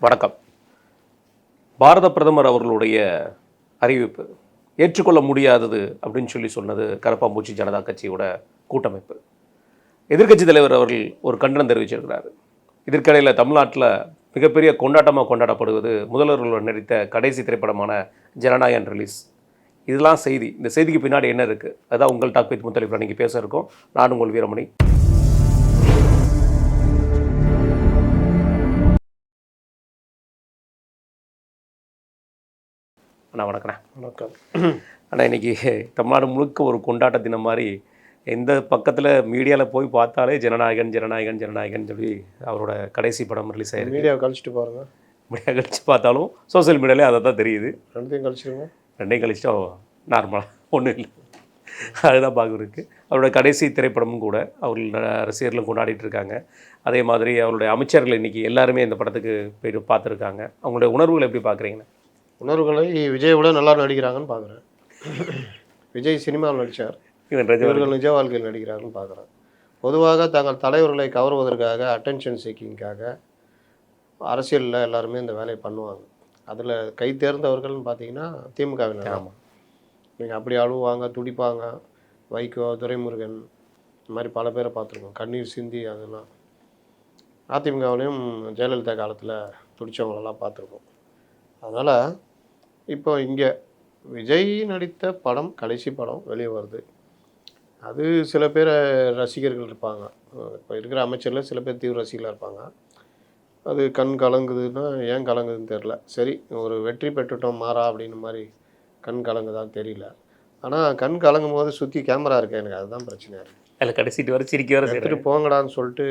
வணக்கம். பாரத பிரதமர் அவர்களுடைய அறிவிப்பு ஏற்றுக்கொள்ள முடியாதது அப்படின்னு சொன்னது கரப்பாம்பூச்சி ஜனதா கட்சியோட கூட்டமைப்பு. எதிர்க்கட்சி தலைவர் அவர்கள் ஒரு கண்டனம் தெரிவிச்சிருக்கிறார். இதற்கிடையில் தமிழ்நாட்டில் மிகப்பெரிய கொண்டாட்டமாக கொண்டாடப்படுவது முதல்வர்கள் நடித்த கடைசி திரைப்படமான ஜனநாயகன் ரிலீஸ். இதெல்லாம் செய்தி. இந்த செய்திக்கு பின்னாடி என்ன இருக்குது? அதான் உங்கள் டாக் வித் முத்தலிஃப் நீங்கள் பேச இருக்கோம். நான் உங்கள் வீரமணி. அண்ணா வணக்கண்ணா. வணக்கம். ஆனால் இன்றைக்கி தமிழ்நாடு முழுக்க ஒரு கொண்டாட்ட தினம் மாதிரி எந்த பக்கத்தில் மீடியாவில் போய் பார்த்தாலே ஜனநாயகன் ஜனநாயகன் ஜனநாயகன் சொல்லி அவரோட கடைசி படம் ரிலீஸ் ஆகிருக்கு. மீடியாவை கழிச்சிட்டு பாருங்கள். மீடியா கழிச்சு பார்த்தாலும் சோசியல் மீடியாலே அதை தான் தெரியுது. ரெண்டையும் கழிச்சிருங்க. ரெண்டையும் கழிச்சிட்டா நார்மலாக ஒன்றும் இல்லை, அதுதான் பார்க்குறதுக்கு. அவரோட கடைசி திரைப்படமும் கூட அவர்கள் ரசிகர்களும் கொண்டாடிட்டு இருக்காங்க. அதே மாதிரி அவருடைய அமைச்சர்கள் இன்றைக்கி எல்லாருமே இந்த படத்துக்கு போய்ட்டு பார்த்துருக்காங்க. அவங்களுடைய உணர்வுகளை எப்படி பார்க்குறீங்கண்ணா? உணர்வுகளை விஜயை விட நல்லா நடிக்கிறாங்கன்னு பார்க்குறேன். விஜய் சினிமாவில் நடித்தார், இவர்கள் நிஜ வாழ்க்கையில் நடிக்கிறாங்கன்னு பார்க்குறேன். பொதுவாக தங்கள் தலைவர்களை கவர்வதற்காக, அட்டென்ஷன் சீக்கிங்காக அரசியலில் எல்லாருமே இந்த வேலையை பண்ணுவாங்க. அதில் கை தேர்ந்தவர்கள்னு பார்த்தீங்கன்னா திமுகவினர். ஆமாம், நீங்கள் அப்படி அழுவாங்க, துடிப்பாங்க. வைகோ, துரைமுருகன், இந்த மாதிரி பல பேரை பார்த்துருக்கோம். கண்ணீர் சிந்தி அதெல்லாம். அதிமுகவிலையும் ஜெயலலிதா காலத்தில் துடித்தவங்களெல்லாம் பார்த்துருக்கோம். அதனால் இப்போ இங்கே விஜய் நடித்த படம், கடைசி படம் வெளியே வருது. அது சில பேர் ரசிகர்கள் இருப்பாங்க. இப்போ இருக்கிற அமைச்சரில் சில பேர் தீவிர ரசிகர்களாக இருப்பாங்க. அது கண் கலங்குதுன்னா ஏன் கலங்குதுன்னு தெரில. சரி, ஒரு வெற்றி பெற்றுட்டோம் மாறா அப்படின்னு மாதிரி கண் கலங்குதான்னு தெரியல. ஆனால் கண் கலங்கும் போது சுற்றி கேமரா இருக்கு, எனக்கு அதுதான் பிரச்சனையாக இருக்குது. அதில் கடைசிட்டு வர சிரிக்க வர எடுத்துகிட்டு போங்கடான்னு சொல்லிட்டு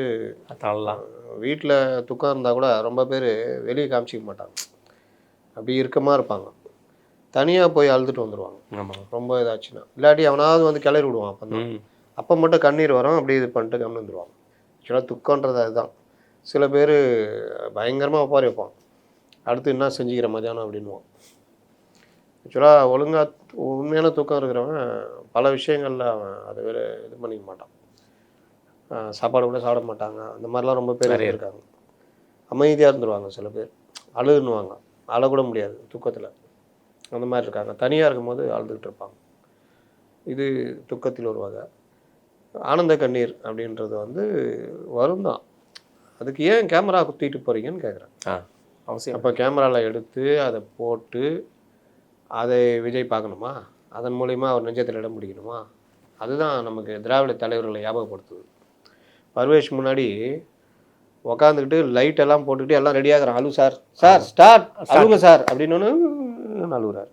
அதெல்லாம் வீட்டில் துக்கம் இருந்தால் கூட ரொம்ப பேர் வெளியே காமிச்சிக்க மாட்டாங்க, அப்படி இறுக்கமாக இருப்பாங்க. தனியாக போய் அழுதுட்டு வந்துடுவாங்க. ஆமாம், ரொம்ப இதாச்சுன்னா. இல்லாட்டி அவனாவது வந்து கிளறி விடுவான். அப்போ மட்டும் கண்ணீர் வரும், அப்படி இது பண்ணிட்டு கம்மி வந்துடுவாங்க. ஆக்சுவலாக துக்கன்றது அதுதான். சில பேர் பயங்கரமாக ஒப்பாரி வைப்பான், அடுத்து என்ன செஞ்சுக்கிற மதியானம் அப்படின்வான். ஆக்சுவலாக ஒழுங்காக உண்மையான தூக்கம் இருக்கிறவன் பல விஷயங்களில் அவன் அதை வேறு இது பண்ணிக்க மாட்டான். சாப்பாடு கூட சாப்பிட மாட்டாங்க. அந்த மாதிரிலாம் ரொம்ப பேர் இருக்காங்க. அமைதியாக இருந்துருவாங்க. சில பேர் அழுதுன்னுவாங்க, அழக்கூட முடியாது தூக்கத்தில். அந்த மாதிரி இருக்காங்க. தனியாக இருக்கும்போது அழுதுகிட்டு இருப்பாங்க. இது துக்கத்தில் ஒரு வகை. ஆனந்த கண்ணீர் அப்படின்றது வந்து வரும் தான். அதுக்கு ஏன் கேமரா குத்திட்டு போகிறீங்கன்னு கேட்குறேன். அவசியம். அப்போ கேமராவில் எடுத்து அதை போட்டு அதை விஜய் பார்க்கணுமா? அதன் மூலிமா அவர் நெஞ்சத்தில் இடம் பிடிக்கணுமா? அதுதான் நமக்கு திராவிட தலைவர்களை ஞாபகப்படுத்துது. பர்வேஷ் முன்னாடி உக்காந்துக்கிட்டு லைட்டெல்லாம் போட்டுக்கிட்டு எல்லாம் ரெடியாகிறான். அழு சார், சார் ஸ்டார்ட், அழுங்க சார் அப்படின்னு அழுகுறாரு.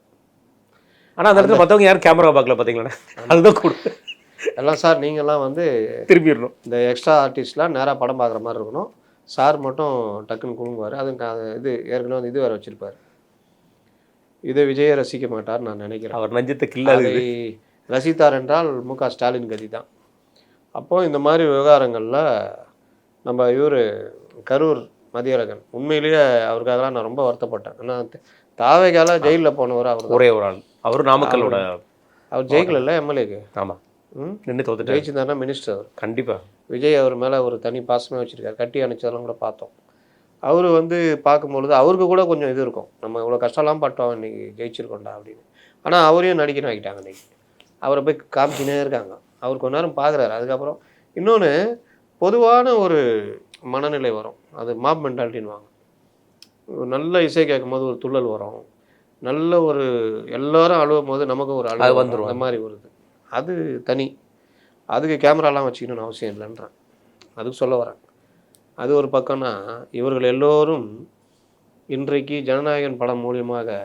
ஆனால் அந்த இடத்துல மற்றவங்க யாரும் கேமரா பார்க்கல பார்த்தீங்களா? அதுதான் கூட எல்லாம் சார் நீங்கள்லாம் வந்து திரும்பிடணும். இந்த எக்ஸ்ட்ரா ஆர்டிஸ்ட்லாம் நேராக படம் பார்க்குற மாதிரி இருக்கணும். சார் மட்டும் டக்குன்னு குழுங்குவார். அதுக்கு இது ஏற்கனவே வந்து இது வேறு வச்சுருப்பார். இதை விஜயை ரசிக்க மாட்டார் நான் நினைக்கிறேன். அவர் நெஞ்சத்தை கில்லாது ரசித்தார் என்றால் மு.க. ஸ்டாலின் கதி தான். அப்போது இந்த மாதிரி விவகாரங்களில் நம்ம இவர் கரூர் மதியழகன் உண்மையிலேயே அவருக்காகலாம் நான் ரொம்ப வருத்தப்பட்டேன். ஆனால் தாவேகால ஜெயிலில் போனவர் அவர், ஒரே ஒரு ஆள். அவர் நாமக்கலோட, அவர் ஜெயிக்கல இல்லை எம்எல்ஏக்கு. ஆமாம், நின்று தோத்துட்டு ஜெயிச்சிருந்தாருன்னா மினிஸ்டர் அவர். கண்டிப்பாக விஜய் அவர் மேலே ஒரு தனி பாசமே வச்சுருக்காரு. கட்டி அணைச்சதெல்லாம் கூட பார்த்தோம். அவர் வந்து பார்க்கும்பொழுது அவருக்கு கூட கொஞ்சம் இது இருக்கும், நம்ம இவ்வளோ கஷ்டம்லாம் பட்டோம் இன்றைக்கி ஜெயிச்சிருக்கோண்டா அப்படின்னு. ஆனால் அவரையும் நடிக்கணும் ஆகிட்டாங்க. இன்றைக்கி அவரை போய் காமிச்சினே இருக்காங்க. அவர் கொஞ்ச நேரம் பார்க்குறாரு. அதுக்கப்புறம் இன்னொன்று பொதுவான ஒரு மனநிலை வரும், அது மாப் மென்டாலிட்டின்வாங்க. நல்ல இசை கேட்கும் போது ஒரு துள்ளல் வரும், நல்ல ஒரு எல்லாரும் அழுவும் போது நமக்கு ஒரு அழுவு வந்துடும். அந்த மாதிரி வருது, அது தனி. அதுக்கு கேமராலாம் வச்சுக்கணும்னு அவசியம் இல்லைன்றேன். அதுக்கு சொல்ல வரேன். அது ஒரு பக்கம்னா, இவர்கள் எல்லோரும் இன்றைக்கு ஜனநாயகன் படம் மூலியமாக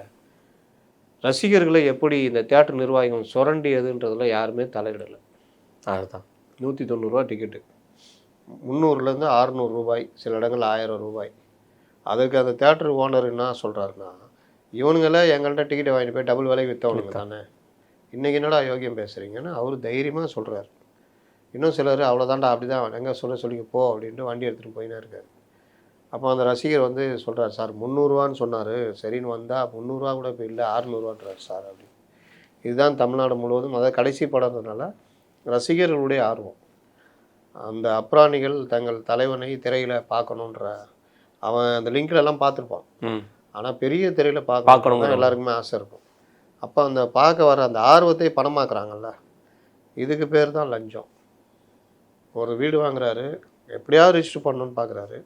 ரசிகர்களை எப்படி இந்த தியேட்டர் நிர்வாகம் சுரண்டியதுன்றதில் யாருமே தலையிடலை. அதுதான் 190 ரூபா டிக்கெட்டு, 300லேருந்து 600 ரூபாய், சில இடங்கள் 1000 ரூபாய். அதுக்கு அந்த தியேட்டர் ஓனர் என்ன சொல்கிறாருன்னா, இவனுங்களே எங்கள்கிட்ட டிக்கெட்டை வாங்கிட்டு போய் டபுள் விலைக்கு விற்றவனுங்க தானே, இன்றைக்கி என்னடா யோகியம் பேசுகிறீங்கன்னு அவர் தைரியமாக சொல்கிறார். இன்னும் சிலர் அவ்வளோதான்டா, அப்படி தான் எங்கே சொல்லிக்க போ அப்படின்ட்டு வண்டி எடுத்துகிட்டு போயினே இருக்கார். அப்போ அந்த ரசிகர் வந்து சொல்கிறார், சார் 300ரூவான்னு சொன்னார், சரின்னு வந்தால் 300ரூவா கூட இப்போ இல்லை 600ரூவான்றார் சார் அப்படின்னு. இதுதான் தமிழ்நாடு முழுவதும், அதாவது கடைசி படம்ன்றதுனால ரசிகர்களுடைய ஆர்வம். அந்த அப்ராணிகள் தங்கள் தலைவனை திரையில் பார்க்கணுன்ற அவன் அந்த லிங்க்ல எல்லாம் பார்த்துருப்பான். ம். ஆனால் பெரிய திரையில் பார்க்கணுங்கிற பார்க்கணும் எல்லாருக்குமே ஆசை இருக்கும். அப்போ அந்த பார்க்க வர அந்த ஆர்வத்தை பணமாக்குறாங்கல்ல, இதுக்கு பேர் தான் லஞ்சம். ஒரு வீடு வாங்குறாரு, எப்படியாவது ரிஜிஸ்டர் பண்ணணும்னு பார்க்குறாரு.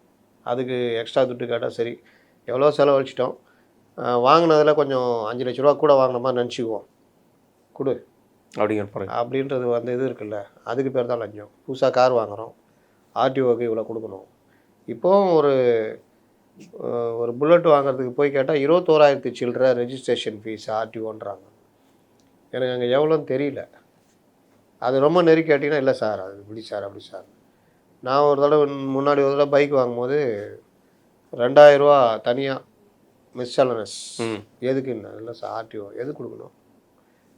அதுக்கு எக்ஸ்ட்ரா துட்டு கேட்டால் சரி எவ்வளோ செலவழிச்சிட்டோம், வாங்கினதில் கொஞ்சம் 5 லட்ச ரூபா கூட வாங்கின மாதிரி நினச்சிக்குவோம், கொடு அப்படிங்கிற பாருங்க. அப்படின்றது வந்து இது இருக்குல்ல, அதுக்கு பேர் தான் லஞ்சம். புதுசாக கார் வாங்குகிறோம், ஆர்டிஓக்கு இவ்வளோ கொடுக்கணும். இப்போவும் ஒரு புல்லட் வாங்குறதுக்கு போய் கேட்டால் 21,000 சில்லற ரெஜிஸ்ட்ரேஷன் ஃபீஸ் ஆர்டிஓன்றாங்க. எனக்கு அங்கே எவ்வளோன்னு தெரியல. அது ரொம்ப நெருக்கி கேட்டிங்கன்னா, இல்லை சார் அது இப்படி சார் அப்படி சார். நான் ஒரு தடவை முன்னாடி ஒரு தடவை பைக் வாங்கும்போது 2,000 ரூபா தனியாக மிஸ்சலனஸ். எதுக்குன்னா, இல்லை சார் ஆர்டிஓ எதுக்கு கொடுக்கணும்,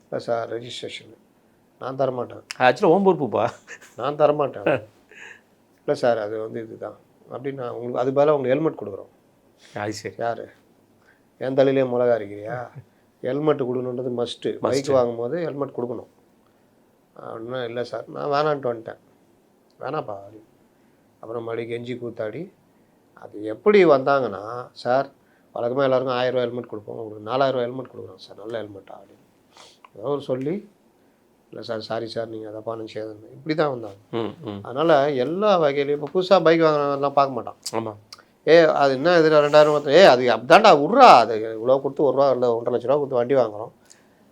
இல்லை சார் ரெஜிஸ்ட்ரேஷன். நான் தரமாட்டேன். ஆக்சுவலாக ஓம் பொறுப்புப்பா. நான் தரமாட்டேன். இல்லை சார் அது வந்து இதுதான் அப்படின்னு நான் உங்களுக்கு அது பதிலாக உங்களுக்கு ஹெல்மெட் கொடுக்குறோம். அது சரி. யார் என் தலையிலே மிளகா அரைக்கிறியா? ஹெல்மெட்டு கொடுக்கணுன்றது மஸ்ட்டு. பைக் வாங்கும்போது ஹெல்மெட் கொடுக்கணும் அப்படின்னா, இல்லை சார் நான் வேணான்ட்டு வந்துட்டேன். வேணாப்பா அப்படி. அப்புறம் மறுபடியும் கெஞ்சி கூத்தாடி அது எப்படி வந்தாங்கன்னா, சார் வழக்கமாக எல்லாருக்கும் 1000 ரூபா ஹெல்மெட் கொடுப்போம், உங்களுக்கு 4000 ரூபா ஹெல்மெட் கொடுக்குறோம் சார், நல்ல ஹெல்மெட்டா அப்படின்னு ஏதோ ஒரு சொல்லி, இல்லை சார் சாரி சார் நீங்கள் அதை நினச்சி இப்படி தான் வந்தாங்க. அதனால் எல்லா வகையிலையும் இப்போ புதுசாக பைக் வாங்கினலாம் பார்க்க மாட்டான். ஆமாம். அது என்ன இது 2000 அது அப்படிதான்டா விட்றா, அது இவ்வளோ கொடுத்து 1 ரூபா இல்லை 1.5 லட்ச ரூபா கொடுத்து வண்டி வாங்குகிறோம்.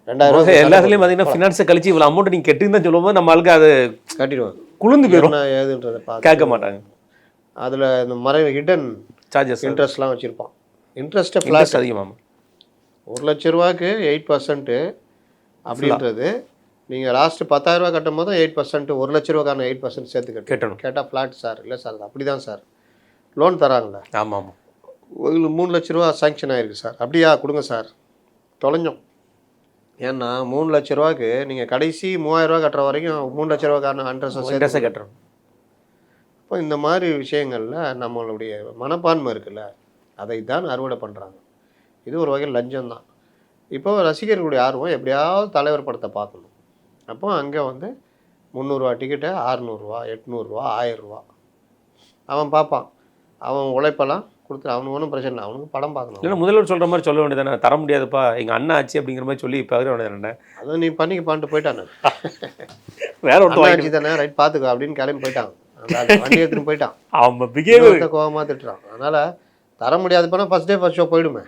2000 ரூபா எல்லாத்துலேயும் பார்த்தீங்கன்னா ஃபினான்ஸை கழிச்சு இவ்வளோ அமௌண்ட் நீங்கள் கெட்டுன்னு தான் சொல்லும்போது நம்ம ஆளுக்கு அது கட்டிடுவாங்க, குளிர்ந்து போயிடும், ஏதுன்றதை பார்த்து கேட்க மாட்டாங்க. அதில் இந்த ஹிடன் சார்ஜஸ் இன்ட்ரெஸ்ட்லாம் வச்சுருப்பான். இன்ட்ரெஸ்ட்டை ஃப்ளாட் அதிகமாக 1 லட்ச ரூபாய்க்கு 8% அப்படின்றது நீங்கள் லாஸ்ட்டு 10,000 ரூபா கட்டும் போது 8%, 1 லட்ச ரூபாய்க்கான 8% சேர்த்து கட்டணும். கேட்டால் ஃப்ளாட் சார், இல்லை சார் அது அப்படி தான் சார் லோன் தராங்களே. ஆமாம் ஆமாம். உங்களுக்கு 3 லட்ச ரூபா சாங்ஷன் ஆகிருக்கு சார், அப்படியா கொடுங்க சார். தொலைஞ்சோம். ஏன்னா 3 லட்ச ரூபாய்க்கு நீங்கள் கடைசி 3000 ரூபா கட்டுற வரைக்கும் 3 லட்ச ரூபாய்க்கான இன்ட்ரெஸ்ட்டை கட்டுறோம். இப்போ இந்த மாதிரி விஷயங்களில் நம்மளுடைய மனப்பான்மை இருக்குல்ல, அதை தான் அறுவடை பண்ணுறாங்க. இது ஒரு வகையில் லஞ்சம் தான். இப்போ ரசிகர்களுடைய ஆர்வம் எப்படியாவது தலைவர் படத்தை பார்க்கணும். அப்போ அங்கே வந்து 300 ரூபா டிக்கெட்டை 600 ரூபா 800 ரூபா 1000 ரூபா அவன் பார்ப்பான். அவன் உழைப்பெல்லாம் கொடுத்துரு, அவனுக்கு ஒன்றும் பிரச்சனை இல்லை, அவனுக்கு படம் பார்க்கணும். இல்லைன்னா முதல்வர் சொல்கிற மாதிரி சொல்ல வேண்டியதானே, தர முடியாதுப்பா எங்கள் அண்ணா ஆச்சு அப்படிங்கிற மாதிரி சொல்லி இப்போ வேண்டியதானே. அதை நீ பண்ணிக்க பண்ணிட்டு போயிட்டானு வேற ஒருத்தர் ஆச்சு தானே, ரைட் பார்த்துக்கோ அப்படின்னு கிளம்பி போயிட்டான். வண்டி எடுத்துன்னு போயிட்டான். அவன் பிஹேவியர் கோவமாக திட்டுறான். அதனால் தர முடியாது போனால் ஃபஸ்ட் டே ஃபஸ்ட் ஷோ போயிடுமே.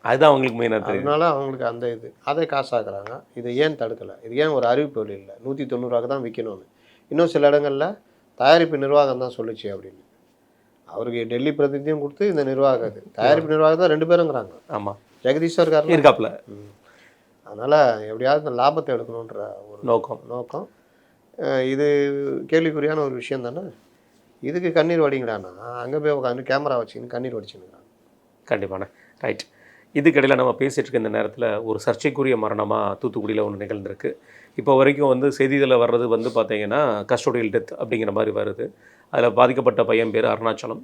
அதுதான் அவங்களுக்கு மெயினாக தெரியும். அதனால அவங்களுக்கு அந்த அதை காசாக்குறாங்க. இதை ஏன் தடுக்கலை? இது ஏன் ஒரு அறிவிப்பு இல்லை 190 ரூபாய்க்கு தான் விற்கணும்னு? இன்னும் சில இடங்களில் தயாரிப்பு நிர்வாகம் தான் சொல்லிச்சு அப்படின்னு. அவருக்கு டெல்லி பிரதிநிதியும் கொடுத்து இந்த நிர்வாகம் தயாரிப்பு நிர்வாகம் தான் 2 பேருங்கிறாங்க. ஆமாம், ஜெகதீஸ்வர் இருக்காப்புல. அதனால் எப்படியாவது இந்த லாபத்தை எடுக்கணுன்ற ஒரு நோக்கம் இது கேள்விக்குறியான ஒரு விஷயம் தானே. இதுக்கு கண்ணீர் வடிங்கடானா அங்கே போய் உட்காந்து கேமரா வச்சுக்கின்னு கண்ணீர் வடிச்சுன்னு. கண்டிப்பாண்ணே. ரைட். இதுக்கடையில் நம்ம பேசிகிட்டு இருக்க இந்த நேரத்தில் ஒரு சர்ச்சைக்குரிய மரணமாக தூத்துக்குடியில் ஒன்று நிகழ்ந்திருக்கு. இப்போ வரைக்கும் வந்து செய்திகளில் வர்றது வந்து பார்த்திங்கன்னா கஸ்டோடியல் டெத் அப்படிங்கிற மாதிரி வருது. அதில் பாதிக்கப்பட்ட பையன் பேர் அருணாச்சலம்.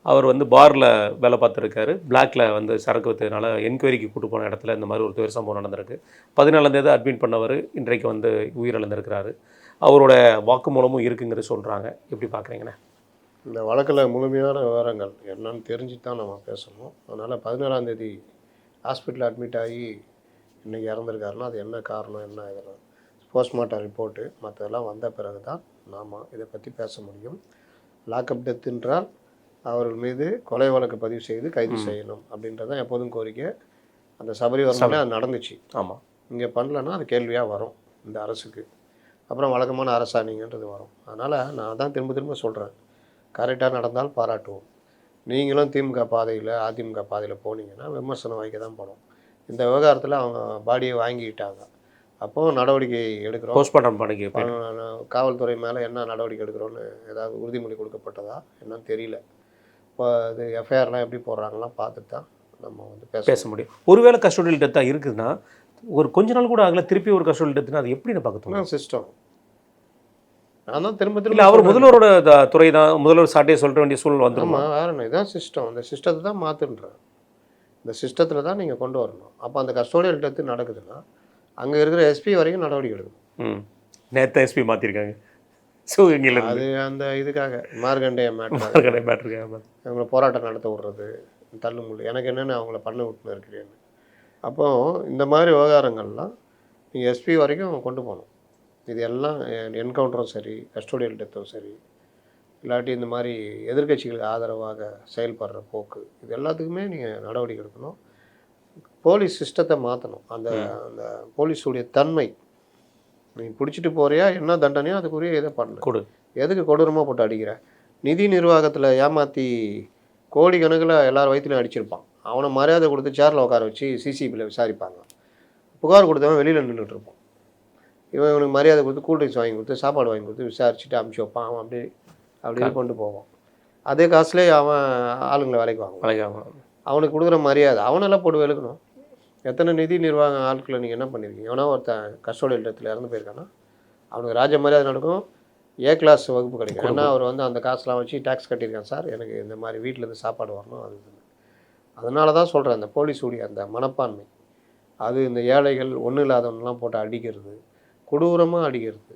அவர் வந்து பாரில் வேலை பார்த்துருக்காரு. பிளாக்ல வந்து சரக்கு விற்றதுனால என்கொயரிக்கு கூட்டு போன இடத்துல இந்த மாதிரி ஒரு துயர சம்பவம் நடந்திருக்கு. 14ஆம் தேதி அட்மிட் பண்ணவர் இன்றைக்கு வந்து உயிரிழந்திருக்கிறாரு. அவரோட வாக்குமூலமும் இருக்குங்கிறது சொல்கிறாங்க. எப்படி பார்க்குறீங்கண்ணே? இந்த வழக்கில் முழுமையான விவரங்கள் என்னன்னு தெரிஞ்சு தான் நம்ம பேசணும். அதனால் 17ஆம் தேதி ஹாஸ்பிட்டலில் அட்மிட் ஆகி இன்றைக்கி இறந்துருக்காருன்னா அது என்ன காரணம், என்ன இதெல்லாம் போஸ்ட்மார்ட்டம் ரிப்போர்ட்டு மற்றதெல்லாம் வந்த பிறகு தான் நாம் இதை பற்றி பேச முடியும். லாக்அப் டெத் என்றால் அவர்கள் மீது கொலை வழக்கு பதிவு செய்து கைது செய்யணும் அப்படின்றது தான் எப்போதும் கோரிக்கை. அந்த சபரிவரம்ல அது நடந்துச்சு. ஆமாம், இங்கே பண்ணலன்னா அது கேள்வியாக வரும் இந்த அரசுக்கு. அப்புறம் வழக்கமான அரசாணிங்கன்றது வரும். அதனால் நான் தான் திரும்ப திரும்ப சொல்கிறேன், கரெக்டாக நடந்தால் பாராட்டுவோம். நீங்களும் திமுக பாதையில் அதிமுக பாதையில் போனீங்கன்னா விமர்சனம் வைக்க தான் போனோம். இந்த விவகாரத்தில் அவங்க பாடியை வாங்கிக்கிட்டாங்க. அப்போது நடவடிக்கை எடுக்கிறோம். போஸ்ட்மார்ட்டம் பண்ணிக்க காவல்துறை மேலே என்ன நடவடிக்கை எடுக்கிறோன்னு ஏதாவது உறுதிமொழி கொடுக்கப்பட்டதா என்னன்னு தெரியல. இப்போ அது எஃப்ஐஆர்லாம் எப்படி போடுறாங்கலாம் பார்த்துட்டு தான் நம்ம வந்து பேச முடியும். ஒருவேளை கஸ்டோடியல் டெத்தாக இருக்குதுன்னா ஒரு கொஞ்ச நாள் கூட ஆகல, திருப்பி ஒரு கஸ்டோடியல் டெத்துனா அது எப்படின்னு பார்க்கணும் சிஸ்டம். நான் தான் திரும்ப இல்லை அவர் முதல்வரோட துறை தான், முதல்வர் சாட்டையை சொல்ல வேண்டிய சூழல் வந்துடுமா? வேற என்ன, இதுதான் சிஸ்டம். அந்த சிஸ்டத்தை தான் மாற்றுன்றேன். இந்த சிஸ்டத்தில் தான் நீங்கள் கொண்டு வரணும். அப்போ அந்த கஸ்டோடியல் டெத்து நடக்குதுன்னா அங்கே இருக்கிற எஸ்பி வரைக்கும் நடவடிக்கை எடுக்கணும். நேற்று எஸ்பி மாற்றிருக்காங்க. சிவகங்கையில் அது அந்த இதுக்காக மார்கண்டைய மேட்டர் மேட்ருக்கு. அவங்கள போராட்டம் நடத்த விடுறது, தள்ளுமுள்ளு எனக்கு என்னென்னு அவங்கள பண்ண விட்டுன்னு இருக்கிறேன்னு. அப்போ இந்த மாதிரி விவகாரங்கள்லாம் நீங்கள் எஸ்பி வரைக்கும் கொண்டு போகணும். இது எல்லாம் என்கவுண்டரும் சரி, கஸ்டோடியல் டெத்தும் சரி, இல்லாட்டி இந்த மாதிரி எதிர்க்கட்சிகளுக்கு ஆதரவாக செயல்படுற போக்கு, இது எல்லாத்துக்குமே நீங்கள் நடவடிக்கை எடுக்கணும். போலீஸ் சிஸ்டத்தை மாற்றணும். அந்த அந்த போலீஸுடைய தன்மை, நீ பிடிச்சிட்டு போறியா, என்ன தண்டனையோ அதுக்குரிய இதை பண்ணு. எதுக்கு கொடூரமாக போட்டு அடிக்கிற? நிதி நிர்வாகத்தில் ஏமாற்றி கோடிக்கணக்கில் எல்லார் வயிற்றுலையும் அடிச்சிருப்பான். அவனை மரியாதை கொடுத்து சேரில் உட்கார வச்சு சிசிபியில் விசாரிப்பாங்க. புகார் கொடுத்தவன் வெளியில் நின்றுட்டு இருப்பான். இவனுக்கு மரியாதை கொடுத்து கூல்ட்ரிங்க்ஸ் வாங்கி கொடுத்து சாப்பாடு வாங்கி கொடுத்து விசாரிச்சுட்டு அமுச்சு வைப்பான். அவன் அப்படியே கொண்டு போவான். அதே காசுலேயே அவன் ஆளுங்களை வேலைக்கு வாங்குவான். அவனுக்கு கொடுக்குற மரியாதை அவனெல்லாம் போட்டு வெளுக்கணும். எத்தனை நிதி நிர்வாக ஆட்களை நீங்கள் என்ன பண்ணியிருக்கீங்க? எவனா ஒருத்தன் கஸ்டோடியல் இடத்துல இறந்து போயிருக்கானா அவனுக்கு ராஜ மரியாதை நடக்கும், ஏ கிளாஸ் வகுப்பு கிடைக்கும். ஏன்னா அவர் வந்து அந்த காசுலாம் வச்சு டேக்ஸ் கட்டியிருக்கேன் சார், எனக்கு இந்த மாதிரி வீட்டிலேருந்து சாப்பாடு வரணும். அது அதனால தான் சொல்கிறேன், அந்த போலீஸுடைய அந்த மனப்பான்மை, அது இந்த ஏழைகள் ஒன்றும் இல்லாதவனெலாம் போட்டு அடிக்கிறது, கொடூரமாக அடிக்கிறது.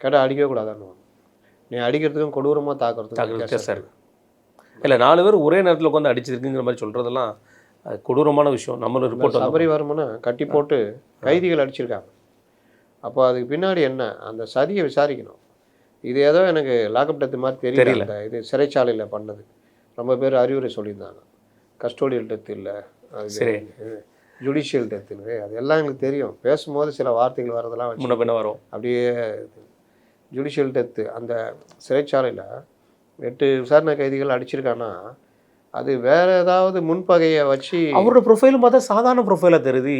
கேட்டால் அடிக்கவே கூடாதான்னு, நீ அடிக்கிறதுக்கும் கொடூரமாக தாக்குறதுக்கும் சார் இல்லை. 4 பேர் ஒரே நேரத்தில் உட்காந்து அடிச்சிருக்குங்கிற மாதிரி சொல்கிறதெல்லாம் கொடூரமான விஷயம். நம்மள ரிப்போர்ட் சபரி வருமுன்னா கட்டி போட்டு கைதிகள் அடிச்சிருக்காங்க. அப்போ அதுக்கு பின்னாடி என்ன, அந்த சதியை விசாரிக்கணும். இது ஏதோ எனக்கு லாக்அப் டெத்து மாதிரி தெரியல. இது சிறைச்சாலையில் பண்ணது ரொம்ப பேர் அறிவுரை சொல்லியிருந்தாங்க. கஸ்டோடியல் டெத்து இல்லை, அது ஜுடிஷியல் டெத்துன்னு, அது எல்லாம் எங்களுக்கு தெரியும். பேசும்போது சில வார்த்தைகள் வரதெல்லாம் வச்சு வரும். அப்படியே ஜுடிஷியல் டெத்து அந்த சிறைச்சாலையில் 8 விசாரணை கைதிகள் அடிச்சிருக்கான்னா அது வேற ஏதாவது முன்பகையை வச்சு. அவரோட ப்ரொஃபைலும் பார்த்தா சாதாரண ப்ரொஃபைலாக தெரியுது.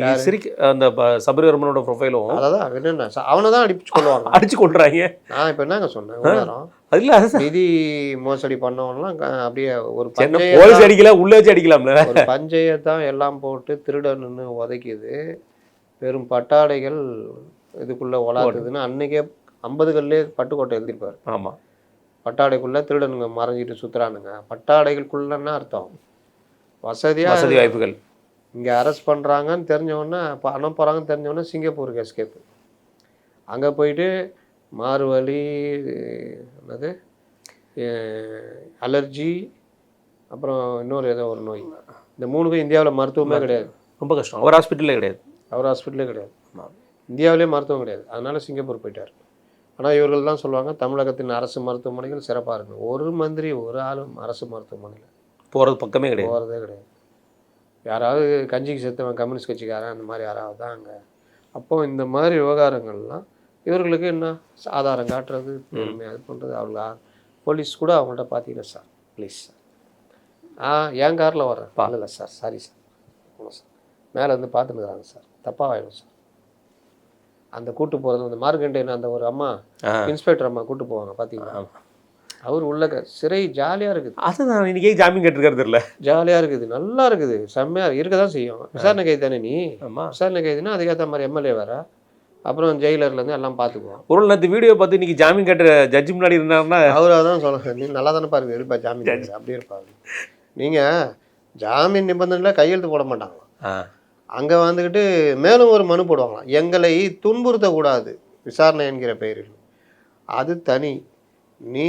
அந்த சபரிவர்மனோட ப்ரொஃபைலும் அதான் என்னென்ன அவனை தான் அடிச்சு கொள்வாங்க, அடிச்சு கொள்றாங்க. நான் இப்போ என்னங்க சொன்னேன், நிதி மோசடி பண்ணவங்கலாம் அப்படியே ஒரு போலீஸ் அடிக்கல, உள்ள வச்சு அடிக்கலாம்ல. ஒரு பஞ்சையை தான் எல்லாம் போட்டு திருடன்னு உதைக்குது, பெரும் பட்டாடைகள் இதுக்குள்ளே உலாக்குதுன்னு அன்னைக்கே 50கள்லேயே பட்டுக்கோட்டை எழுதியிருப்பார். ஆமாம், பட்டாடைக்குள்ளே திருடனுங்க மறைஞ்சிட்டு சுற்றுறானுங்க. பட்டாடைகளுக்குள்ளன்னா அர்த்தம் வசதியாக வசதி வாய்ப்புகள். இங்கே அரெஸ்ட் பண்ணுறாங்கன்னு தெரிஞ்சவொடனே, பணம் போகிறாங்கன்னு தெரிஞ்சவொடனே சிங்கப்பூருக்கு எஸ்கேப்பு. அங்கே போயிட்டு மாறுவலி, என்னது அலர்ஜி, அப்புறம் இன்னொரு ஏதோ ஒரு நோய், இந்த 3க்கும் இந்தியாவில் மருத்துவமே கிடையாது. ரொம்ப கஷ்டம். அவர் ஹாஸ்பிட்டலே கிடையாது. இந்தியாவிலே மருத்துவம் கிடையாது. அதனால் சிங்கப்பூர் போயிட்டார். ஆனால் இவர்கள் தான் சொல்லுவாங்க தமிழகத்தின் அரசு மருத்துவமனைகள் சிறப்பாக இருக்குது. ஒரு மந்திரி ஒரு ஆளும் அரசு மருத்துவமனையில் போகிறதே கிடையாது. யாராவது கஞ்சிக்கு செத்தவன் கம்யூனிஸ்ட் கட்சிக்காரன் அந்த மாதிரி யாராவது தான் அங்கே. அப்போது இந்த மாதிரி விவகாரங்கள்லாம் இவர்களுக்கு என்ன ஆதாரம் காட்டுறது, பெருமை அது பண்ணுறது. அவங்க போலீஸ் கூட அவங்கள்ட்ட பார்த்தீங்கன்னா, சார் ப்ளீஸ் சார், என் காரில் வர்றேன் இல்லை சார், சாரி சார், மேலே வந்து பார்த்துன்னு இருக்கிறாங்க சார், தப்பாக ஆகிடும் சார். அந்த கூட்டு போகிறது அந்த மார்கண்டேன் அந்த ஒரு அம்மா, இன்ஸ்பெக்டர் அம்மா கூட்டு போவாங்க பார்த்தீங்கன்னா, அவர் உள்ள சிறை ஜாலியாக இருக்குது. அதுதான் இன்னைக்கே ஜாமீன் கேட்டுருக்கிறது இல்லை, ஜாலியாக இருக்குது, நல்லா இருக்குது, செம்மையாக இருக்க தான் செய்யும். விசாரணை கைது தானே நீ, விசாரணை கைதுன்னா அதுக்கேற்ற மாதிரி எம்எல்ஏ வேறு, அப்புறம் ஜெயிலர்லேருந்து எல்லாம் பார்த்துக்குவோம். ஒரு நேற்று வீடியோ பார்த்து இன்றைக்கி ஜாமீன் கேட்ட ஜட்ஜி முன்னாடி இருந்தாருன்னா அவர் அதான் சொல்லுங்கள், நீ நல்லா தானே பாருங்க, இருப்பா ஜாமீன் அப்படி இருப்பாங்க. நீங்கள் ஜாமீன் நிபந்தனையில் கையெழுத்து போட மாட்டாங்க. அங்கே வந்துக்கிட்டு மேலும் ஒரு மனு போடுவாங்களாம், எங்களை துன்புறுத்தக்கூடாது விசாரணை என்கிற பெயரில். அது தனி. நீ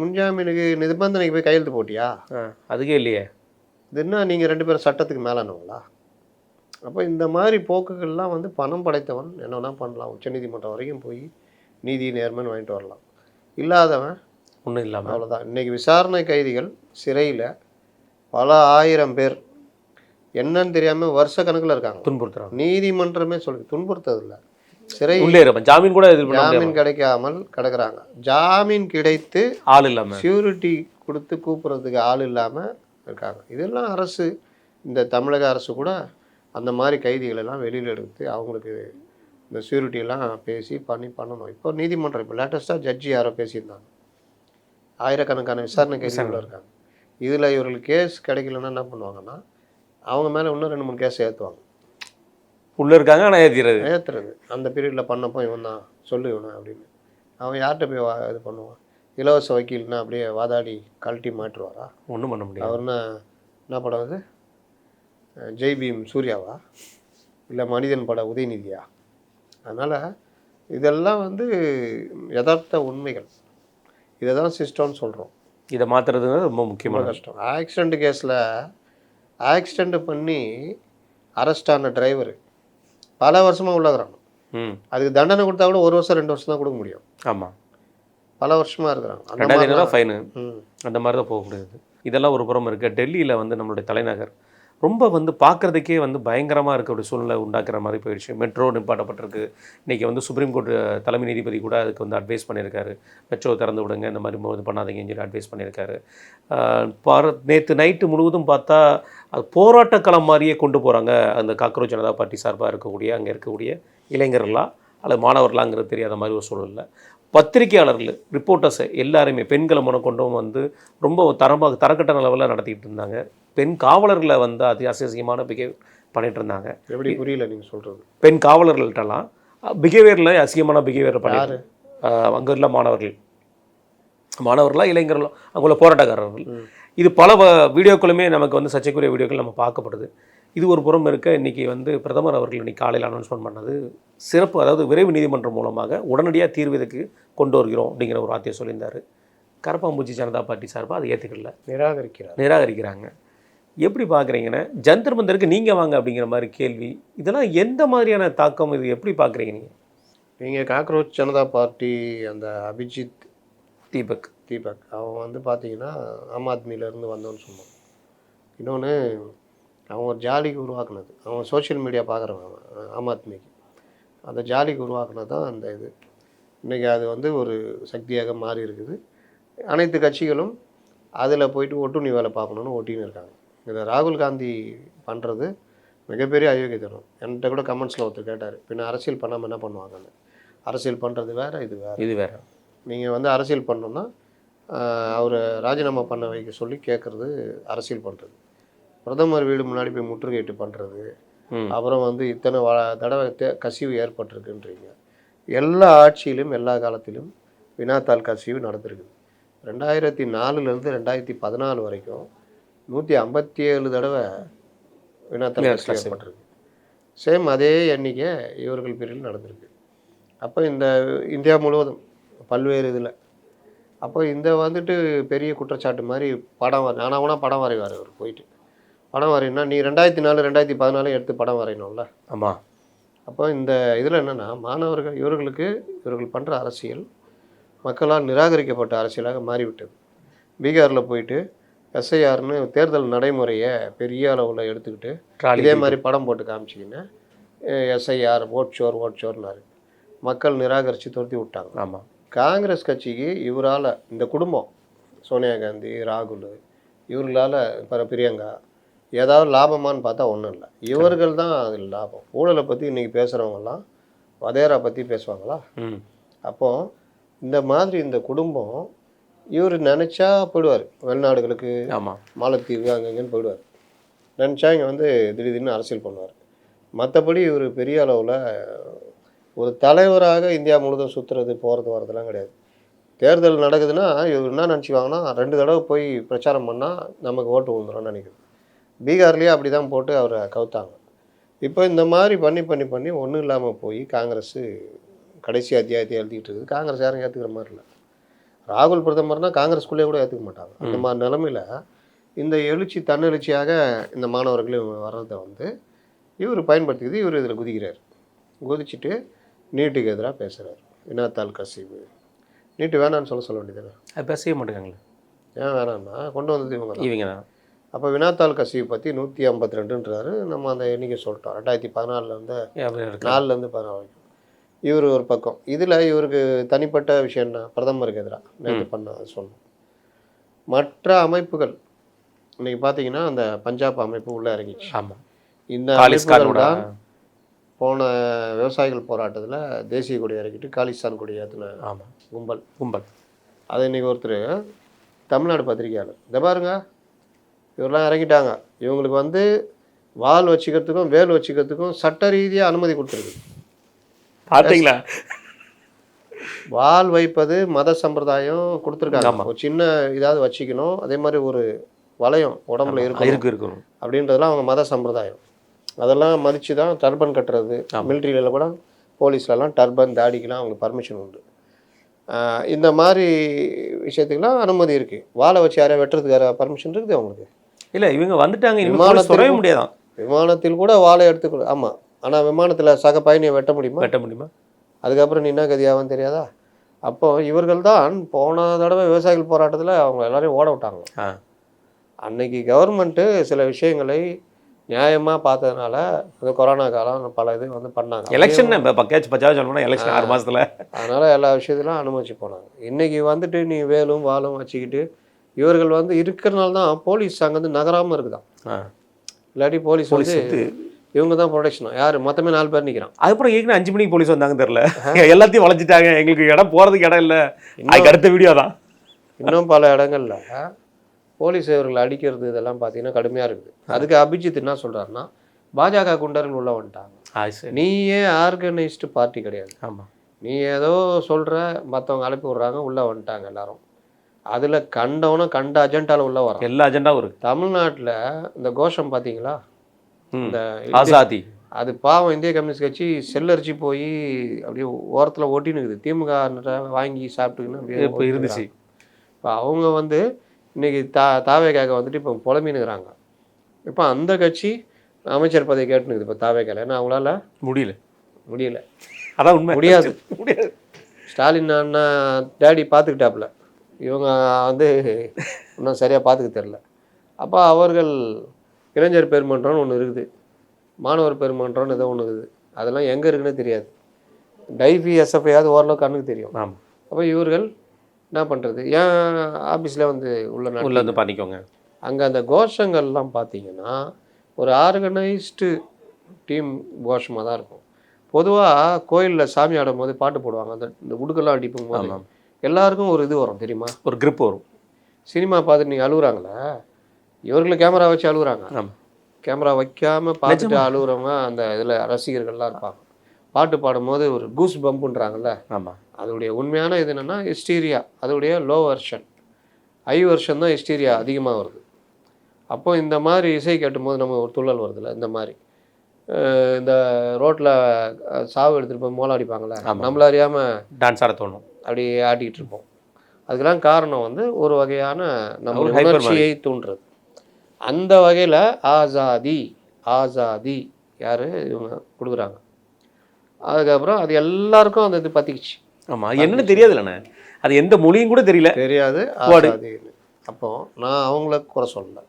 முன்ஜாமீனுக்கு நிபந்தனைக்கு போய் கையெழுத்து போட்டியா? அதுக்கே இல்லையே. இதுன்னா நீங்கள் 2 பேரும் சட்டத்துக்கு மேலானவங்களா? அப்போ இந்த மாதிரி போக்குகள்லாம் வந்து பணம் படைத்தவன் என்னன்னா பண்ணலாம், உச்சநீதிமன்றம் வரைக்கும் போய் நீதி நேர்மைன்னு வாங்கிட்டு வரலாம். இல்லாதவன் ஒன்றும் இல்லாமல் அவ்வளோதான். இன்றைக்கி விசாரணை கைதிகள் சிறையில் பல ஆயிரம் பேர் என்னன்னு தெரியாமல் வருஷ கணக்கில் இருக்காங்க, துன்புறுத்துறாங்க. நீதிமன்றமே சொல்லி துன்புறுத்ததில்லை, சிறை ஜாமீன் கூட ஜாமீன் கிடைக்காமல் கிடக்குறாங்க. ஜாமீன் கிடைத்து ஆள் இல்லாமல், சியூரிட்டி கொடுத்து கூப்பிட்றதுக்கு ஆள் இல்லாமல் இருக்காங்க. இதெல்லாம் அரசு, இந்த தமிழக அரசு கூட அந்த மாதிரி கைதிகள் எல்லாம் வெளியில் எடுத்து அவங்களுக்கு இந்த சியூரிட்டியெல்லாம் பேசி பண்ணணும். இப்போ நீதிமன்றம் இப்போ லேட்டஸ்ட்டாக ஜட்ஜி யாரோ பேசியிருந்தாங்க, ஆயிரக்கணக்கான விசாரணை கைதிகள் இருக்காங்க. இதில் இவர்களுக்கு கேஸ் கிடைக்கலன்னா என்ன பண்ணுவாங்கன்னா, அவங்க மேலே இன்னும் 2-3 கேஸ் ஏற்றுவாங்க. உள்ளே இருக்காங்க ஆனால் ஏற்றுறது அந்த பீரியடில் பண்ணப்போ இவன் தான் சொல்லு இவனா அப்படின்னு. அவன் யார்கிட்ட போய் இது பண்ணுவான்? இலவச வக்கீல்னா அப்படியே வாதாடி கழட்டி மாட்டுருவாரா? ஒன்றும் பண்ண முடியாது. அவர்னா என்ன படம் அது, ஜெய் பீம் சூர்யாவா இல்லை மனிதன் பட உதயநிதியா? அதனால் இதெல்லாம் வந்து யதார்த்த உண்மைகள். இதை தான் சிஸ்டம்னு சொல்கிறோம். இதை மாற்றுறது ரொம்ப முக்கியமான கஷ்டம். ஆக்சிடெண்ட் கேஸில் ஆக்சிடெண்ட் பண்ணி அரெஸ்ட் ஆன டிரைவர் பல வருஷமாக உள்ளாகிறாங்க. அதுக்கு தண்டனை கொடுத்தா கூட 1 வருஷம் 2 வருஷம் தான் கொடுக்க முடியும். ஆமாம், பல வருஷமாக இருக்கிறாங்க. 2000 ஃபைனு அந்த மாதிரி தான் போக முடியாது. இதெல்லாம் ஒரு புறம் இருக்குது. டெல்லியில் வந்து நம்மளுடைய தலைநகர் ரொம்ப வந்து பார்க்குறதுக்கே வந்து பயங்கரமாக இருக்கக்கூடிய சூழ்நிலை உண்டாக்குற மாதிரி போயிடுச்சு. மெட்ரோ நிப்பாட்டப்பட்டிருக்கு. இன்றைக்கி வந்து சுப்ரீம் கோர்ட் தலைமை நீதிபதி கூட அதுக்கு வந்து அட்வைஸ் பண்ணியிருக்காரு. மெட்ரோ திறந்து விடுங்க, இந்த மாதிரி இது பண்ணாதீங்கன்னு சொல்லி அட்வைஸ் பண்ணியிருக்காரு. நேற்று நைட்டு முழுவதும் பார்த்தா அது போராட்டக்களம் மாதிரியே கொண்டு போகிறாங்க. அந்த காக்ரோச் ஜனதா பார்ட்டி சார்பாக இருக்கக்கூடிய அங்கே இருக்கக்கூடிய இளைஞர்களாக அல்லது மாணவர்களாங்கிறது தெரியாத மாதிரி ஒரு சூழலில் பத்திரிகையாளர்கள், ரிப்போர்ட்டர்ஸ் எல்லாருமே பெண்களை முனக்கொண்டும் வந்து ரொம்ப தரக்கட்ட நிலவில் நடத்திக்கிட்டு இருந்தாங்க. பெண் காவலர்களை வந்து அசிங்கமான பிஹேவ் பண்ணிகிட்டு இருந்தாங்க. எப்படி புரியல நீங்கள் சொல்கிறது? பெண் காவலர்கள்ட்டெல்லாம் பிஹேவியரில் அசிங்கமான பிஹேவியர் பண்ணாரு. அங்கே உள்ள மாணவர்களாக இளைஞர்களோ அங்குள்ள போராட்டக்காரர்கள். இது பல வீடியோக்களுமே நமக்கு வந்து சர்ச்சைக்குரிய வீடியோக்கள் நம்ம பார்க்கப்படுது. இது ஒரு புறம் இருக்க, இன்றைக்கி வந்து பிரதமர் அவர்கள் இன்றைக்கி காலையில் அனௌன்ஸ்மெண்ட் பண்ணது சிறப்பு, அதாவது விரைவு நீதிமன்றம் மூலமாக உடனடியாக தீர்வு இதுக்கு கொண்டு வருகிறோம் அப்படிங்கிற ஒரு வார்த்தையை சொல்லியிருந்தார். கரப்பாம்பூச்சி ஜனதா பார்ட்டி சார்பாக அதை ஏற்றுக்கல, நிராகரிக்கிறாங்க. எப்படி பார்க்குறீங்கன்னா, ஜந்தர் மந்தருக்கு நீங்கள் வாங்க அப்படிங்கிற மாதிரி கேள்வி, இதெல்லாம் எந்த மாதிரியான தாக்கம், இது எப்படி பார்க்குறீங்க நீங்கள்? காக்ரோச் ஜனதா பார்ட்டி அந்த அபிஜித் தீபக் அவன் வந்து பார்த்தீங்கன்னா ஆம் ஆத்மியிலேருந்து வந்தோன்னு சொன்னான். இன்னொன்று அவன் ஒரு ஜாலிக்கு உருவாக்குனது, அவன் சோஷியல் மீடியா பார்க்குறவன் ஆம் ஆத்மிக்கு அந்த ஜாலிக்கு உருவாக்குனது தான் அந்த இது. இன்றைக்கி அது வந்து ஒரு சக்தியாக மாறி இருக்குது. அனைத்து கட்சிகளும் அதில் போயிட்டு ஒட்டுண்ணி வேலை பார்க்கணுன்னு ஒட்டின்னு இருக்காங்க. இதை ராகுல் காந்தி பண்ணுறது மிகப்பெரிய அயோக்கியத்தனம். என்கிட்ட கூட கமெண்ட்ஸில் ஒருத்தர் கேட்டார், பின்ன அரசியல் பண்ணாமல் என்ன பண்ணுவாங்கன்னு. அரசியல் பண்ணுறது வேறு, இது வேறு. நீங்கள் வந்து அரசியல் பண்ணணுன்னா அவரை ராஜினாமா பண்ண வைக்க சொல்லி கேட்குறது அரசியல் பண்ணுறது. பிரதமர் வீடு முன்னாடி போய் முற்றுகையிட்டு பண்ணுறது, அப்புறம் வந்து இத்தனை தடவை கசிவு ஏற்பட்டிருக்குன்றீங்க. எல்லா ஆட்சியிலும் எல்லா காலத்திலும் வினாத்தாள் கசிவு நடந்திருக்குது. 2004லேருந்து 2014 வரைக்கும் 157 தடவை வினாத்தாள் கசிவு ஏற்பட்டிருக்கு. சேம் அதே எண்ணிக்கை இவர்கள் பிரிவில் நடந்திருக்கு. அப்போ இந்த இந்தியா முழுவதும் பல்வேறு இதில் அப்போ இந்த வந்துட்டு பெரிய குற்றச்சாட்டு மாதிரி படம் ஆனால் படம் வரைவார். அவர் போயிட்டு படம் வரையினா நீ 2004 2014 எடுத்து படம் வரையணும்ல. ஆமாம். அப்போ இந்த இதில் என்னென்னா, மாணவர்கள் இவர்கள் பண்ணுற அரசியல் மக்களால் நிராகரிக்கப்பட்ட அரசியலாக மாறிவிட்டது. பீகாரில் போயிட்டு எஸ்ஐஆர்னு தேர்தல் நடைமுறையை பெரிய அளவில் எடுத்துக்கிட்டு இதே மாதிரி படம் போட்டு காமிச்சிங்கன்னா எஸ்ஐஆர் ஓட் ஷோர்னாரு. மக்கள் நிராகரித்து துரத்தி விட்டாங்க. ஆமாம். காங்கிரஸ் கட்சிக்கு இவரால், இந்த குடும்பம் சோனியா காந்தி, ராகுல், இவர்களால் பிரியங்கா ஏதாவது லாபமானு பார்த்தா ஒன்றும் இல்லை. இவர்கள் தான் அதில் லாபம். ஊழலை பற்றி இன்றைக்கி பேசுகிறவங்கலாம் வதேரா பற்றி பேசுவாங்களா? அப்போது இந்த மாதிரி இந்த குடும்பம் இவர் நினச்சா போயிடுவார் வெளிநாடுகளுக்கு, மாலத்தீவு அங்கங்கன்னு போயிடுவார். நினச்சா இங்கே வந்து திடீர்னு அரசியல் பண்ணுவார். மற்றபடி இவர் பெரிய அளவில் ஒரு தலைவராக இந்தியா முழுதும் சுற்றுறது போகிறது வரதெல்லாம் கிடையாது. தேர்தல் நடக்குதுன்னா இவர் என்ன நினச்சிவாங்கன்னா, 2 தடவை போய் பிரச்சாரம் பண்ணால் நமக்கு ஓட்டு விழுந்துடும் நினைக்குது. பீகார்லேயே அப்படி தான் போட்டு அவரை கவுத்தாங்க. இப்போ இந்த மாதிரி பண்ணி ஒன்றும் இல்லாமல் போய் காங்கிரஸ் கடைசி அத்தியாயத்தை எழுதிக்கிட்டு இருக்குது. காங்கிரஸ் யாரும் ஏற்றுக்கிற மாதிரி இல்லை. ராகுல் பிரதமர்னால் காங்கிரஸ்குள்ளே கூட ஏற்றுக்க மாட்டாங்க. அந்த மாதிரி நிலமையில் இந்த தன்னெழுச்சியாக இந்த மாணவர்கள் வர்றதை வந்து இவர் பயன்படுத்திக்கிது. இவர் இதில் குதிச்சுட்டு நீட்டுக்கு எதிராக பேசுகிறார். வினாத்தாள் கசிவு, நீட்டு வேணான்னு சொல்ல வேண்டியது. அது பேசவே மாட்டேங்காங்களே. ஏன் வேணான்னா கொண்டு வந்தது இவங்க தான். அப்போ வினாத்தாள் கசிவு பற்றி 152ன்றாரு. நம்ம அந்த எண்ணிக்கை சொல்லிட்டோம். 2014 4லேருந்து 16 வரைக்கும். இவர் ஒரு பக்கம். இதில் இவருக்கு தனிப்பட்ட விஷயம் என்ன, பிரதமருக்கு எதிராக நேற்று பண்ண சொன்னோம். மற்ற அமைப்புகள் இன்றைக்கி பார்த்தீங்கன்னா அந்த பஞ்சாப் அமைப்பு உள்ளே இறங்கிச்சு. ஆமாம். இந்த அமைப்புகள் தான் போன விவசாயிகள் போராட்டத்தில் தேசிய கொடி இறக்கிட்டு காலிஸ்தான் கொடி ஏற்றின கும்பல். அதை இன்றைக்கி ஒருத்தர் தமிழ்நாடு பத்திரிகையாளர், இதை பாருங்க இவரெல்லாம் இறங்கிட்டாங்க, இவங்களுக்கு வந்து வால் வச்சுக்கிறதுக்கும் வேல் வச்சுக்கிறதுக்கும் சட்ட ரீதியாக அனுமதி கொடுத்துருக்கு. பார்த்தீங்களா? வால் வைப்பது மத சம்பிரதாயம் கொடுத்துருக்காங்க. ஒரு சின்ன இதாவது வச்சுக்கணும், அதே மாதிரி ஒரு வளையம் உடம்புல இருக்கணும் அப்படின்றதுலாம் அவங்க மத சம்பிரதாயம். அதெல்லாம் மதித்து தான் டர்பன் கட்டுறது. மிலிட்ரியில் கூட போலீஸ்லலாம் டர்பன் தாடிக்கெலாம் அவங்களுக்கு பர்மிஷன் உண்டு. இந்த மாதிரி விஷயத்துக்குலாம் அனுமதி இருக்குது. வாழை வச்சு யாரையா வெட்டுறதுக்கு யாரா பர்மிஷன் இருக்குது அவங்களுக்கு? இல்லை, இவங்க வந்துட்டாங்க, விமானத்தில் சொல்லவே முடியாதான். விமானத்தில் கூட வாழை எடுத்துக்கொள்ள. ஆமாம், ஆனால் விமானத்தில் சக பயணியை வெட்ட முடியுமா? அதுக்கப்புறம் நீ என்ன கதியாகவும் தெரியாதா? அப்போ இவர்கள் தான் போன தடவை விவசாயிகள் போராட்டத்தில் அவங்க எல்லாரையும் ஓட விட்டாங்க. அன்னைக்கு கவர்மெண்ட்டு சில விஷயங்களை நியாயமாக பார்த்ததுனால அந்த கொரோனா காலம் பல இது வந்து பண்ணாங்க. எலெக்ஷன் சொல்லணும்னா எலெக்ஷன் 6 மாதத்தில், அதனால் எல்லா விஷயத்திலும் அனுமதிச்சு போனாங்க. இன்றைக்கி வந்துட்டு நீ வேலும் வாலும் வச்சுக்கிட்டு இவர்கள் வந்து இருக்கிறனால தான் போலீஸ் அங்கே வந்து நகராமல் இருக்குதான். இல்லாட்டி போலீஸ் வந்து இவங்க தான் ப்ரொடெக்ஷனும். யார் மொத்தமே 4 பேர் நிற்கிறான். அதுக்கப்புறம் ஏற்கனவே 5 மணிக்கு போலீஸ் வந்தாங்க தெரில, எல்லாத்தையும் வளைச்சிட்டாங்க, எங்களுக்கு இடம் போகிறதுக்கு இடம் இல்லை. அதுக்கு அடுத்த வீடியோ தான். இன்னும் பல இடங்கள்ல போலீஸ் இவர்கள் அடிக்கிறது இதெல்லாம் பார்த்தீங்கன்னா கடுமையாக இருக்குது. அதுக்கு அபிஜித் என்ன சொல்கிறாருன்னா, பாஜக குண்டர்கள் உள்ள வந்துட்டாங்க, நீயே ஆர்கனைஸ்டு பார்ட்டி கிடையாது, ஆமாம், நீ ஏதோ சொல்கிற, மற்றவங்க அனுப்பி விட்றாங்க, உள்ளே வந்துட்டாங்க எல்லாரும். அதில் கண்ட அஜெண்டாவில் உள்ள வரோம், எல்லா அஜெண்டாவும் இருக்குது. தமிழ்நாட்டில் இந்த கோஷம் பார்த்தீங்களா, இந்த ஆசாதி, அது பாவம் இந்திய கம்யூனிஸ்ட் கட்சி செல்லரிச்சு போய் அப்படியே ஓரத்தில் ஒட்டினுக்குது. திமுக வாங்கி சாப்பிட்டுக்குன்னு அப்படியே இருந்துச்சு. இப்போ அவங்க வந்து இன்றைக்கி தாவேக்காக வந்துட்டு இப்போ புலம்பினுக்கிறாங்க. இப்போ அந்த கட்சி அமைச்சர் பதவி கேட்டுனுக்குது இப்போ தாவேக்கால. ஏன்னா அவங்களால முடியல, அதான் உண்மை, முடியாது. ஸ்டாலின் அண்ணா டேடி பார்த்துக்கிட்டாப்புல, இவங்க வந்து இன்னும் சரியாக பார்த்துக்க தெரில. அப்போ அவர்கள் இளைஞர் பெருமன்றம்னு ஒன்று இருக்குது, மாணவர் பெருமன்றம்னு ஏதோ ஒன்று இருக்குது, அதெல்லாம் எங்கே இருக்குன்னு தெரியாது. டைபி எஸ்எஃப்ஐயாவது ஓரளவுக்கு கண்ணுக்கு தெரியும். அப்போ இவர்கள் என்ன பண்ணுறது, ஏன் ஆஃபீஸில் வந்து உள்ள வந்து பண்ணிக்கோங்க. அங்கே அந்த கோஷங்கள்லாம் பார்த்தீங்கன்னா ஒரு ஆர்கனைஸ்டு டீம் கோஷமாக தான் இருக்கும். பொதுவாக கோயிலில் சாமி ஆடும் போது பாட்டு போடுவாங்க, அந்த உடுக்கெல்லாம் அடிப்பும் போது எல்லாருக்கும் ஒரு இது வரும் தெரியுமா, ஒரு கிரிப் வரும். சினிமா பார்த்துட்டு நீங்கள் அழுகுறாங்களே, இவர்களை கேமரா வச்சு அழுகுறாங்க, கேமரா வைக்காமல் பார்த்துட்டு அழுகுறவங்க அந்த இதில் ரசிகர்கள்லாம் இருப்பாங்க. பாட்டு பாடும்போது ஒரு கூஸ் பம்புன்றாங்கல்ல, ஆமாம், அதோடைய உண்மையான இது என்னென்னா ஹிஸ்டீரியா, அதோடைய லோ வெர்ஷன். ஹை வெர்ஷன் தான் ஹிஸ்டீரியா அதிகமாக வருது. அப்போ இந்த மாதிரி இசை கேட்டும்போது நம்ம ஒரு துள்ளல் வருதுல்ல, இந்த மாதிரி இந்த ரோட்டில் சாவு எடுத்துகிட்டு போய் மோளம் அடிப்பாங்களே, நம்மள அறியாமல் டான்ஸ் ஆட தோணும், அப்படி ஆட்டிக்கிட்டு இருப்போம். அதுக்கெல்லாம் காரணம் வந்து ஒரு வகையான நம்ம உணர்ச்சியை தூண்டுறது. அந்த வகையில் ஆசாதி ஆசாதி யார் இவங்க கொடுக்குறாங்க. அதுக்கப்புறம் அது எல்லாருக்கும் அந்த இது பற்றிக்கிச்சு. ஆமாம், அது என்னன்னு தெரியாதுல்லண்ணே, அது எந்த மொழியும் கூட தெரியாது. அப்போது நான் அவங்கள குறை சொல்லலை,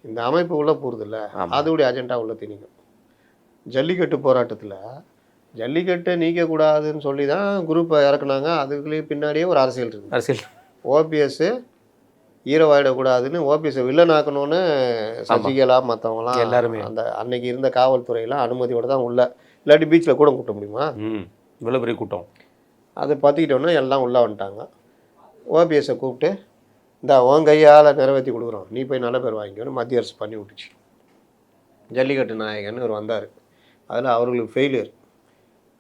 இந்த அமைப்பு உள்ளே போகிறதில்ல, அதோடைய அஜெண்டா உள்ள திணிக்கும். ஜல்லிக்கட்டு போராட்டத்தில் ஜல்லிக்கட்டை நீக்கக்கூடாதுன்னு சொல்லி தான் குரூப்பை இறக்குனாங்க. அதுக்குள்ளேயே பின்னாடியே ஒரு அரசியல் இருக்குது. ஓபிஎஸ்ஸு ஈரவாயிடக்கூடாதுன்னு ஓபிஎஸ்ஸை வில்லன் ஆக்கணும்னு சசிகலா மற்றவங்களாம் எல்லாருமே அந்த அன்னைக்கு இருந்த காவல்துறையெல்லாம் அனுமதியோடு தான் உள்ள, இல்லாட்டி பீச்சில் கூட கூட்ட முடியுமா, இவ்வளோ பெரிய கூட்டம். அதை பார்த்துக்கிட்டோன்னா எல்லாம் உள்ளே வந்துட்டாங்க. ஓபிஎஸ்ஸை கூப்பிட்டு இந்த உன் கையால் நிறைவேற்றி கொடுக்குறோம், நீ போய் நல்ல பேர் வாங்கிக்கணும்னு மத்திய அரசு பண்ணி விட்டுச்சு. ஜல்லிக்கட்டு நாயகன் ஒரு வந்தார், அதில் அவர்களுக்கு ஃபெயிலியர்.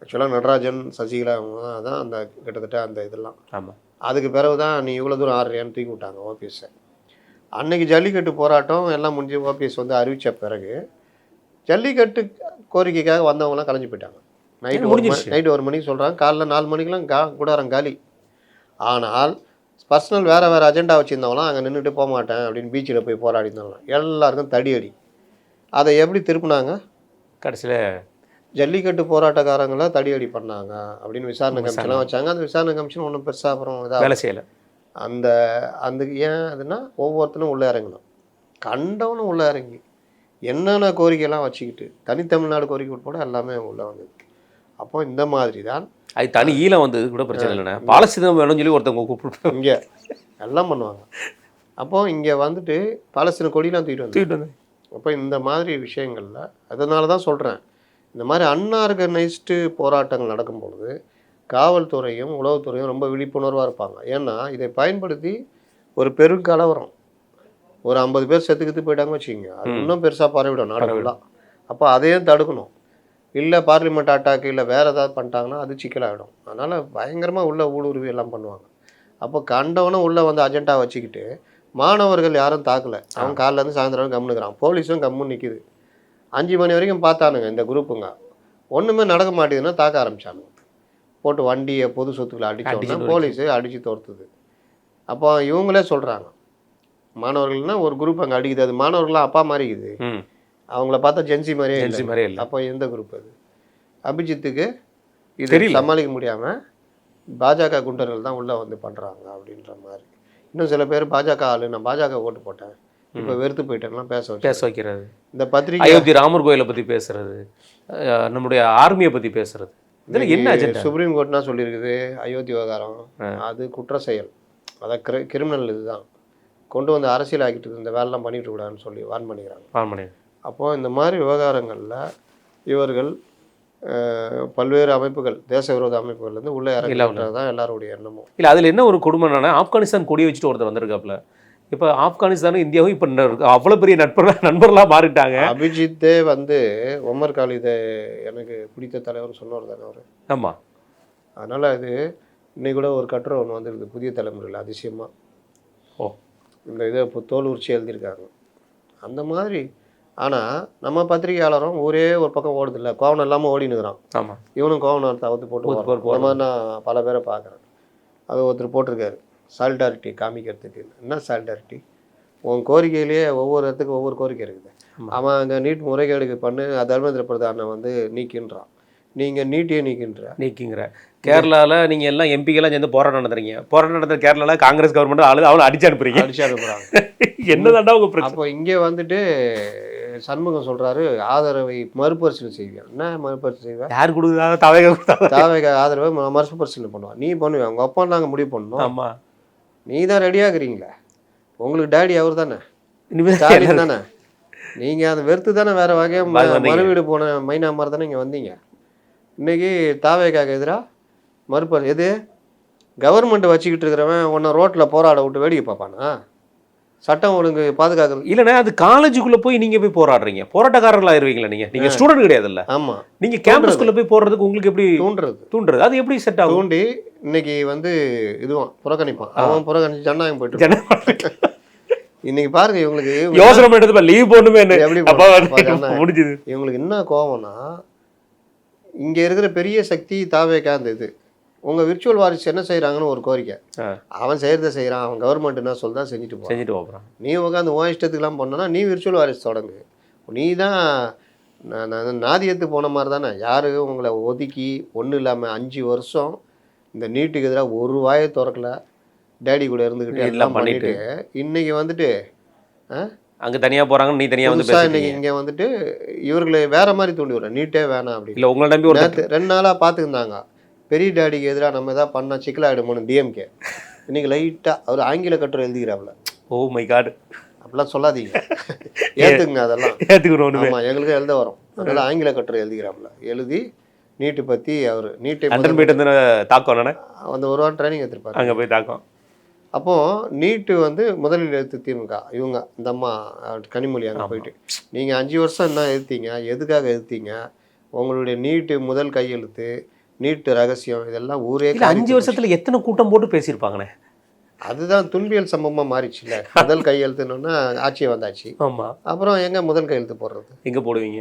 ஆக்சுவலாக நடராஜன் சசிகலா அவங்க தான் அந்த கிட்டத்தட்ட அந்த இதெல்லாம். ஆமாம், அதுக்கு பிறகு தான் நீ இவ்வளோ தூரம் ஆடுறியான்னு தூக்கி விட்டாங்க ஓபிஎஸ்ஸை. அன்றைக்கி ஜல்லிக்கட்டு போராட்டம் எல்லாம் முடிஞ்சு ஓபிஎஸ் வந்து அறிவித்த பிறகு ஜல்லிக்கட்டு கோரிக்கைக்காக வந்தவங்களாம் கலைஞ்சு போயிட்டாங்க. நைட்டு 1 மணிக்கு சொல்கிறாங்க, காலைல 4 மணிக்கெலாம் கூடாரம் காலி. ஆனால் பர்சனல் வேறு அஜெண்டா வச்சுருந்தவங்களாம் அங்கே நின்றுட்டு போக மாட்டேன் அப்படின்னு பீச்சில் போய் போராடி இருந்தாங்களாம். எல்லாருக்கும் தடியடி. அதை எப்படி திருப்பினாங்க, கடைசியில் ஜல்லிக்கட்டு போராட்டக்காரங்களாம் தடியடி பண்ணாங்க அப்படின்னு விசாரணை கமிஷன்லாம் வச்சாங்க. அந்த விசாரணை கமிஷன் ஒன்றும் பெருசாக அப்புறம் இதாக வேலை செய்யலை. அந்த ஏன் அதுனா ஒவ்வொருத்தரும் உள்ளே இறங்கணும், கண்டவனும் உள்ளே இறங்கி என்னென்ன கோரிக்கையெல்லாம் வச்சுக்கிட்டு தனித்தமிழ்நாடு கோரிக்கை உட்பட எல்லாமே உள்ளே வந்தது. அப்போ இந்த மாதிரி தான் அது தனி ஈழம் வந்தது கூட பிரச்சனை இல்லைண்ணே, பாலஸ்தீனம் வேணும்னு சொல்லி ஒருத்தவங்க கூப்பிட்டு இங்கே எல்லாம் பண்ணுவாங்க. அப்போது இங்கே வந்துட்டு பாலஸ்தீன கொடியெலாம் தூக்கிட்டு வந்து. அப்போ இந்த மாதிரி விஷயங்களில் அதனால தான் சொல்கிறேன், இந்த மாதிரி அன்ஆர்கனைஸ்டு போராட்டங்கள் நடக்கும்பொழுது காவல்துறையும் உளவுத்துறையும் ரொம்ப விழிப்புணர்வாக இருப்பாங்க. ஏன்னா இதை பயன்படுத்தி ஒரு பெருங்கலவரம் ஒரு 50 பேர் செத்துக்கிட்டு போயிட்டாங்க வச்சுக்கிங்க, அது இன்னும் பெருசாக பரவிடும் நாடுகள்லாம். அப்போ அதையும் தடுக்கணும். இல்லை பார்லிமெண்ட் அட்டாக்கு இல்லை வேறு ஏதாவது பண்ணிட்டாங்கன்னா அது சிக்கலாகிடும். அதனால் பயங்கரமாக உள்ள ஊடுருவி எல்லாம் பண்ணுவாங்க. அப்போ கண்டவனும் உள்ளே வந்து அஜெண்டா வச்சுக்கிட்டு மாணவர்கள் யாரும் தாக்கலை, அவன் காலிலேருந்து சாயந்தரம் கம்முனுக்கிறான், போலீஸும் கம்முன்னு நிற்கிது. 5 மணி வரைக்கும் பார்த்தானுங்க இந்த குரூப்புங்க. ஒன்றுமே நடக்க மாட்டேங்குதுன்னா தாக்க ஆரம்பிச்சானுங்க. போட்டு வண்டியை பொது சொத்துக்களை அடித்தோன்னா போலீஸு அடித்து துரத்துது. அப்போ இவங்களே சொல்கிறாங்க, மாணவர்கள்னால் ஒரு குரூப் அங்கே அடிக்குது, அது மாணவர்கள்லாம் அப்பா மாதிரி இருக்குது, அவங்கள பார்த்தா ஜென்சி மாதிரியே இல்லை. அப்போ எந்த குரூப் அது? அபிஜித்துக்கு இது சமாளிக்க முடியாமல் பாஜக குண்டர்கள் தான் உள்ளே வந்து பண்ணுறாங்க அப்படின்ற மாதிரி. இன்னும் சில பேர் பாஜக ஆளு, நான் பாஜக ஓட்டு போட்டேன், இப்போ வெறுத்து போயிட்டேன்லாம் பேச வைக்கிறது. இந்த பத்திரிகை அயோத்தி ராமர் கோயிலை பற்றி பேசுறது, நம்முடைய ஆர்மியை பற்றி பேசுறது, இதில் என்ன அஜெண்டா? சுப்ரீம் கோர்ட்னா சொல்லியிருக்குது அயோத்தி விவகாரம் அது குற்ற செயல், அதான் கிரிமினல், இதுதான் கொண்டு வந்து அரசியல் ஆக்கிட்டு இந்த வேலைலாம் பண்ணிட்டு கூடாதுன்னு சொல்லி வார்ன் பண்ணிக்கிறாங்க. அப்போது இந்த மாதிரி விவகாரங்களில் இவர்கள் பல்வேறு அமைப்புகள், தேச விரோத அமைப்புகள் வந்து உள்ளே இறங்குறது தான் எல்லாருடைய எண்ணமும். இல்லை அதில் என்ன ஒரு கொடுமைன்னா, ஆப்கானிஸ்தான் கொடி வச்சுட்டு ஒருத்தர் வந்திருக்காப்புல. இப்போ ஆப்கானிஸ்தானும் இந்தியாவும் இப்போ அவ்வளோ பெரிய நண்பர்களாக மாறிட்டாங்க. அபிஜித்தே வந்து ஒமர் காலிதை எனக்கு பிடித்த தலைவர் சொன்னவர் தானே அவர். ஆமாம். அதனால் அது இன்னைக்கு கூட ஒரு கட்டுரை ஒன்று வந்துருக்குது புதிய தலைமுறையில், அதிசயமாக. இந்த இதை இப்போ தோல் உரிச்சி எழுதியிருக்காங்க அந்த மாதிரி. ஆனால் நம்ம பத்திரிகையாளரும் ஒரே ஒரு பக்கம் ஓடுது இல்லை, கோவணம் இல்லாமல் ஓடினுக்கிறான். ஆமாம். இவனும் கோவணம் தவிர்த்து போட்டு அந்த மாதிரி நான் பல பேரை பார்க்குறேன். அது ஒருத்தர் போட்டிருக்காரு, சாலிடாரிட்டி காமிக்கிறதுக்கு. என்ன சாலிடாரிட்டி? உன் கோரிக்கையிலேயே ஒவ்வொரு இடத்துக்கு ஒவ்வொரு கோரிக்கை இருக்குது. அவன் அங்கே நீட் முறைகேடுக்கு பண்ணு தர்மேந்திர பிரதானை வந்து நீக்கின்றான், நீங்கள் நீட்டியே நீக்கிங்கிற. கேரளாவில் நீங்கள் எல்லாம் எம்பிக்கெல்லாம் சேர்ந்து போராட்டம் நடத்துறீங்க. போராட்டம் நடத்துகிற கேரளாவில் காங்கிரஸ் கவர்மெண்ட் அவனை அடிச்சு அனுப்புறாங்க. என்னதாண்டா உங்கள் பிரச்சனை? அப்போ இங்கே வந்துட்டு சண்முகம் சொல்கிறாரு ஆதரவை மறுபரிசீலனை செய்வேன். என்ன மறுபரிசீலனை செய்வேன்? யார் கொடுக்குறா? தாவேக ஆதரவை மறுபரிசீலனை பண்ணுவான். நீ பண்ணுவேன், அவங்க அப்பா நாங்கள் முடிவு பண்ணணும். ஆமாம், நீ தான் ரெடியாகிறீங்களே, உங்களுக்கு டேடி அவர் தானே, ஸ்டாலின் தானே, நீங்கள் அதை வெறுத்து தானே வேறு வகையாக மறுவீடு போன மைனா மாதிரி தானே இங்கே வந்தீங்க. இன்றைக்கி தாவேக்காக எதிராக எது கவர்மெண்ட்டை வச்சுக்கிட்டு இருக்கிறவன் உன்னை ரோட்டில் போராட விட்டு வேடிக்கை பார்ப்பானா? சட்டம் ஒழுங்கு பாதுகாக்கிறது இல்லைண்ணா. அது காலேஜுக்குள்ளே போய் நீங்கள் போய் போராடுறீங்க, போராட்டக்காரர்கள் ஆயிருவீங்களா? நீங்கள் ஸ்டூடெண்ட் கிடையாது இல்லை. ஆமாம். நீங்கள் கேம்பஸ்குள்ளே போய் போடுறதுக்கு உங்களுக்கு எப்படி தூண்டுறது? அது எப்படி செட் ஆகும்? தூண்டி இன்னைக்கு வந்து இதுவான் புறக்கணிப்பான், அவன் புறக்கணிச்சு ஜனநாயகம் போயிட்டு. இன்னைக்கு பாருங்க, இவங்களுக்கு யோசனை பண்ணுறது லீவ் போடணுமே எப்படி முடிஞ்சுது. இவங்களுக்கு என்ன கோவம்னா, இங்கே இருக்கிற பெரிய சக்தி தாவேக்கா அந்த இது உங்கள் விர்ச்சுவல் வாரிசு என்ன செய்கிறாங்கன்னு ஒரு கோரிக்கை. அவன் செய்கிறத செய்கிறான், அவன் கவர்மெண்ட்னா சொல்லி தான் செஞ்சுட்டு போகிறான். நீ உட்காந்து உன் இஷ்டத்துக்குலாம் பண்ணோன்னா நீ விர்ச்சுவல் வாரிசு தொடங்கு. நீ தான் நாதியத்து போன மாதிரி தானே. யாரு உங்களை ஒதுக்கி ஒன்றும் இல்லாமல் 5 வருஷம் இந்த நீட்டுக்கு எதிராக ஒரு வாயை திறக்கல, டேடி கூட இருந்துக்கிட்டு எல்லாம் பண்ணிட்டு இன்னைக்கு வந்துட்டு அங்கே தனியாக போகிறாங்க, நீ தனியாக வந்து இன்னைக்கு இங்கே வந்துட்டு இவர்களை வேற மாதிரி தூண்டி விடுறேன், நீட்டே வேணாம் அப்படி. இல்லை உங்களை நம்பி ஒரு 2 நாளாக பார்த்துருந்தாங்க, பெரிய டேடிக்கு எதிராக நம்ம எதாவது பண்ணால் சிக்கலாகிடுமோன்னு டிஎம்கே. இன்னைக்கு லைட்டாக அவர் ஆங்கில கட்டுரை எழுதிக்கிறாப்புல. ஓ மை காட், அப்படிலாம் சொல்லாதீங்க, ஏற்றுக்குங்க, அதெல்லாம் ஏற்றுக்கணும். ஆமாம், எங்களுக்கு எழுத வரும். அதனால் ஆங்கில கட்டுரை எழுதிக்கிறாப்புல. எழுதி நீட்டு பற்றி அவர் நீட்டை தாக்கம் அந்த ஒரு வாரம் ட்ரைனிங் எடுத்துருப்பாரு, அங்கே போய் தாக்கம். அப்போது நீட்டு வந்து முதலில் எடுத்து திமுக இவங்க இந்த அம்மா கனிமொழி அங்கே போயிட்டு, நீங்கள் 5 வருஷம் என்ன எதிர்த்தீங்க, எதுக்காக எதிர்த்தீங்க, உங்களுடைய நீட்டு முதல் கையெழுத்து, நீட்டு ரகசியம், இதெல்லாம் ஊரே 5 வருஷத்தில் எத்தனை கூட்டம் போட்டு பேசியிருப்பாங்கண்ணே. அதுதான் துன்பியல் சம்பவமாக மாறிச்சு இல்லை. முதல் கையெழுத்துன்னா ஆட்சியை வந்தாச்சு. ஆமாம், அப்புறம் எங்கே முதல் கையெழுத்து போடுறது, எங்கே போடுவீங்க?